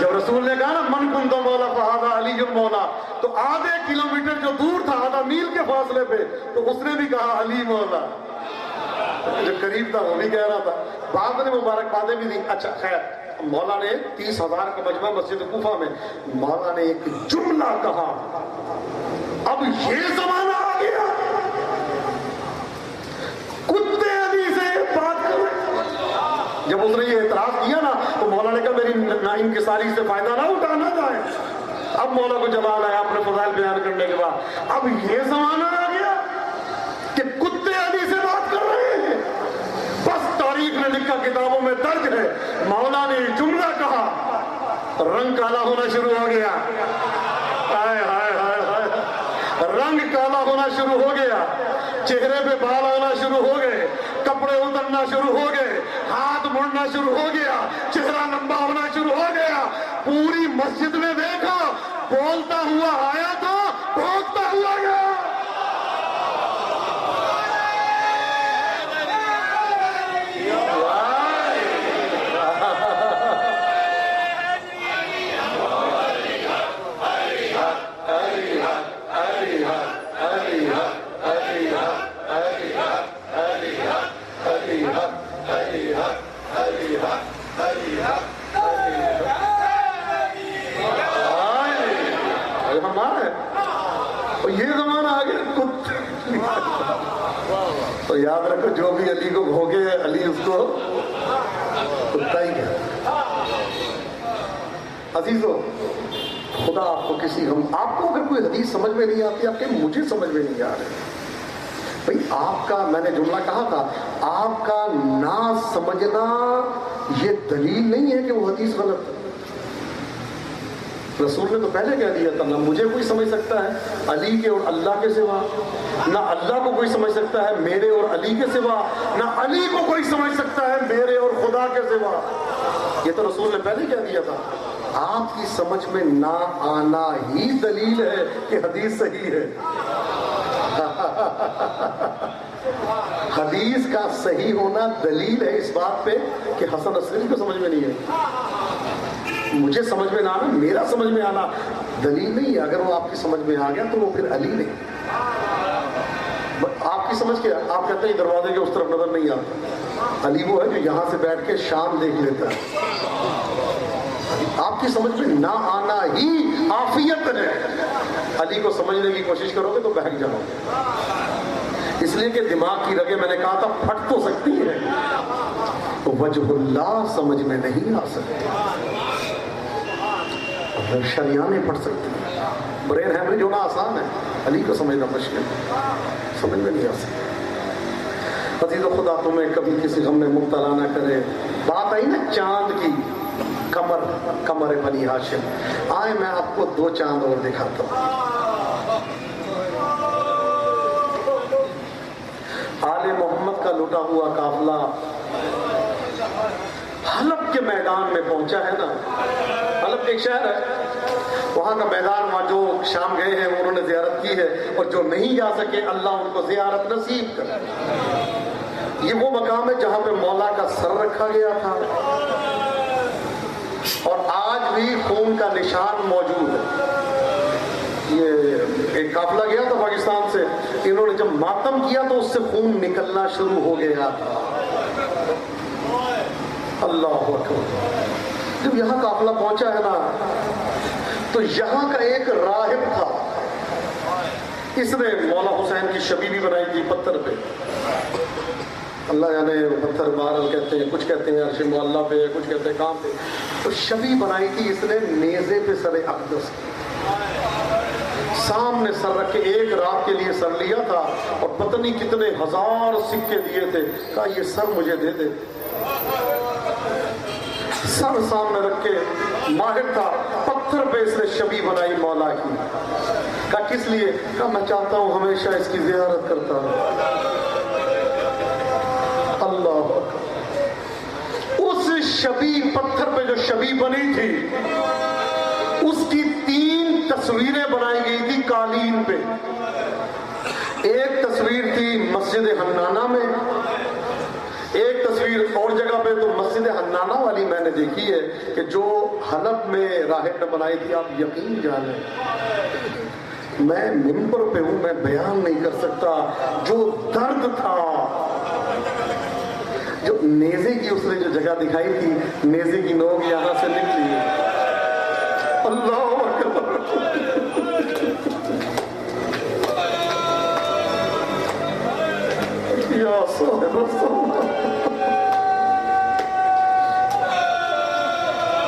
جب رسول نے کہا نا من کنت مولا فہذا علی مولا، تو آدھے کلومیٹر جو دور تھا، آدھا میل کے فاصلے پہ، تو اس نے بھی کہا علی مولا. جو قریب تھا وہ بھی کہہ رہا تھا. بعد نے مبارکبادیں بھی دی. اچھا خیر، مولا نے 30,000 کا مجمع مسجد کوفہ میں، مولا نے ایک جملہ کہا. اب یہ زمانہ آ گیا کتے علی سے بات کرو. جب اس نے یہ اعتراض کیا نا تو مولا نے کہا میری ناانکساری سے فائدہ نہ اٹھانا جائے. اب مولا کو جواب آیا اپنے فضائل بیان کرنے کے بعد. اب یہ زمانہ آ گیا کہ کتے علی سے بات کر رہے ہیں. بس تاریخ نے لکھا، کتابوں میں درج ہے، مولا نے جملہ کہا، رنگ کالا ہونا شروع ہو گیا. ہائے ہائے ہائے ہائے، رنگ کالا ہونا شروع ہو گیا، چہرے پہ بال آنا شروع ہو گئے، کپڑے اترنا شروع ہو گئے، ہاتھ مڑنا شروع ہو گیا، چہرہ لمبا ہونا شروع ہو گیا. پوری مسجد میں دیکھا، بولتا ہوا آیا تھا، بھونکتا ہوا گیا. یہ زمانہ آ گیا. تو یاد رکھو جو بھی علی کو بھوگے علی اس کو کتا ہی کہتا. عزیزو، خدا آپ کو کسی آپ کو اگر کوئی حدیث سمجھ میں نہیں آتی، آپ کہ مجھے سمجھ میں نہیں آ رہی. بھئی آپ کا، میں نے جملہ کہا تھا، آپ کا نہ سمجھنا یہ دلیل نہیں ہے کہ وہ حدیث غلط ہے. رسول نے تو پہلے کہہ دیا تھا، نہ مجھے کوئی سمجھ سکتا ہے علی کے اور اللہ کے سوا، نہ اللہ کو کوئی سمجھ سکتا ہے میرے اور علی کے سوا، نہ علی کو کوئی سمجھ سکتا ہے میرے اور خدا کے سوا. یہ تو رسول نے پہلے کہہ دیا تھا. آپ کی سمجھ میں نہ آنا ہی دلیل ہے کہ حدیث صحیح ہے. حدیث کا صحیح ہونا دلیل ہے اس بات پہ کہ حسن عسکری کو سمجھ میں نہیں ہے. مجھے سمجھ میں نہ آنا، میرا سمجھ میں آنا دلیل نہیں ہے. اگر وہ آپ کی سمجھ میں آ گیا تو وہ پھر علی نہیں. آپ کی سمجھ کیا؟ آپ کہتے ہیں دروازے کے اس طرف نظر نہیں آتا. علی وہ ہے جو یہاں سے بیٹھ کے شام دیکھ لیتا ہے. آپ کی سمجھ میں نہ آنا ہی عافیت ہے. علی کو سمجھنے کی کوشش کرو گے تو بہک جاؤ گے، اس لیے کہ دماغ کی رگیں میں نے کہا تھا پھٹ تو سکتی ہے، وجہ اللہ سمجھ میں نہیں آ سکتی، شریانیں پڑھ سکتی ہیں. برین ہیمریج ہونا آسان ہے، علی کو سمجھنا مشکل، سمجھ میں نہیں آ سکتی. عزیز و خدا تمہیں کبھی کسی غم میں مبتلا نہ کرے. بات آئی نا چاند کی، کمر بنی ہاشم. آئے میں آپ کو 2 چاند اور دکھاتا ہوں. آل محمد کا لٹا ہوا قافلہ حلب کے میدان میں پہنچا ہے نا. حلب ایک شہر ہے، وہاں کا میدان، وہاں جو شام گئے ہیں انہوں نے زیارت کی ہے، اور جو نہیں جا سکے اللہ ان کو زیارت نصیب کرے. یہ وہ مقام ہے جہاں پہ مولا کا سر رکھا گیا تھا، اور آج بھی خون کا نشان موجود ہے. یہ ایک قافلہ گیا تھا پاکستان سے، انہوں نے جب ماتم کیا تو اس سے خون نکلنا شروع ہو گیا تھا. اللہ اکبر. جب یہاں قافلہ پہنچا ہے نا تو یہاں کا ایک راہب تھا، اس نے مولا حسین کی شبی بھی بنائی تھی پتھر پہ. اللہ جانے پتھر بہرحال کہتے ہیں، کچھ کہتے ہیں عرش معلیٰ پہ، کچھ کہتے ہیں کہاں پہ. تو شبی بنائی تھی اس نے نیزے پہ سر اقدس کی، سامنے سر رکھ کے ایک رات کے لیے سر لیا تھا، اور پتہ نہیں کتنے ہزار سکے دیے تھے. کہا یہ سر مجھے دے دے. سر سامنے رکھ کے ماہر تھا، پتھر پہ اس نے شبی بنائی مولا کی. کہا کس لیے؟ کہا میں چاہتا ہوں ہمیشہ اس کی زیارت کرتا ہوں. اللہ اکبر. اس شبی پتھر پہ جو شبی بنی تھی اس کی 3 تصویریں بنائی گئی تھی قالین پہ. ایک تصویر تھی مسجد حنانہ میں، ایک تصویر اور جگہ پہ. تو مسجد حنانہ والی میں نے دیکھی ہے کہ جو حلب میں راہب نے بنائی تھی. آپ یقین جانیں میں ممبر پہ ہوں، میں بیان نہیں کر سکتا جو درد تھا. جو نیزے کی اس نے جو جگہ دکھائی تھی، نیزے کی نوک یہاں سے نکلی. اللہ اکبر. یا صاحب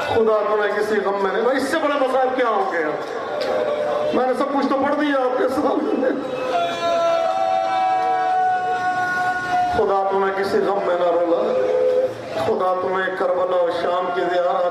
خدا تمہیں کسی غم میں نہیں. اس سے بڑے مسائل کیا ہوں گے؟ میں نے سب کچھ تو پڑھ دیا آپ کے سامنے. خدا تمہیں کسی غم میں نہ رولا. خدا تمہیں کربلا و شام کی زیارت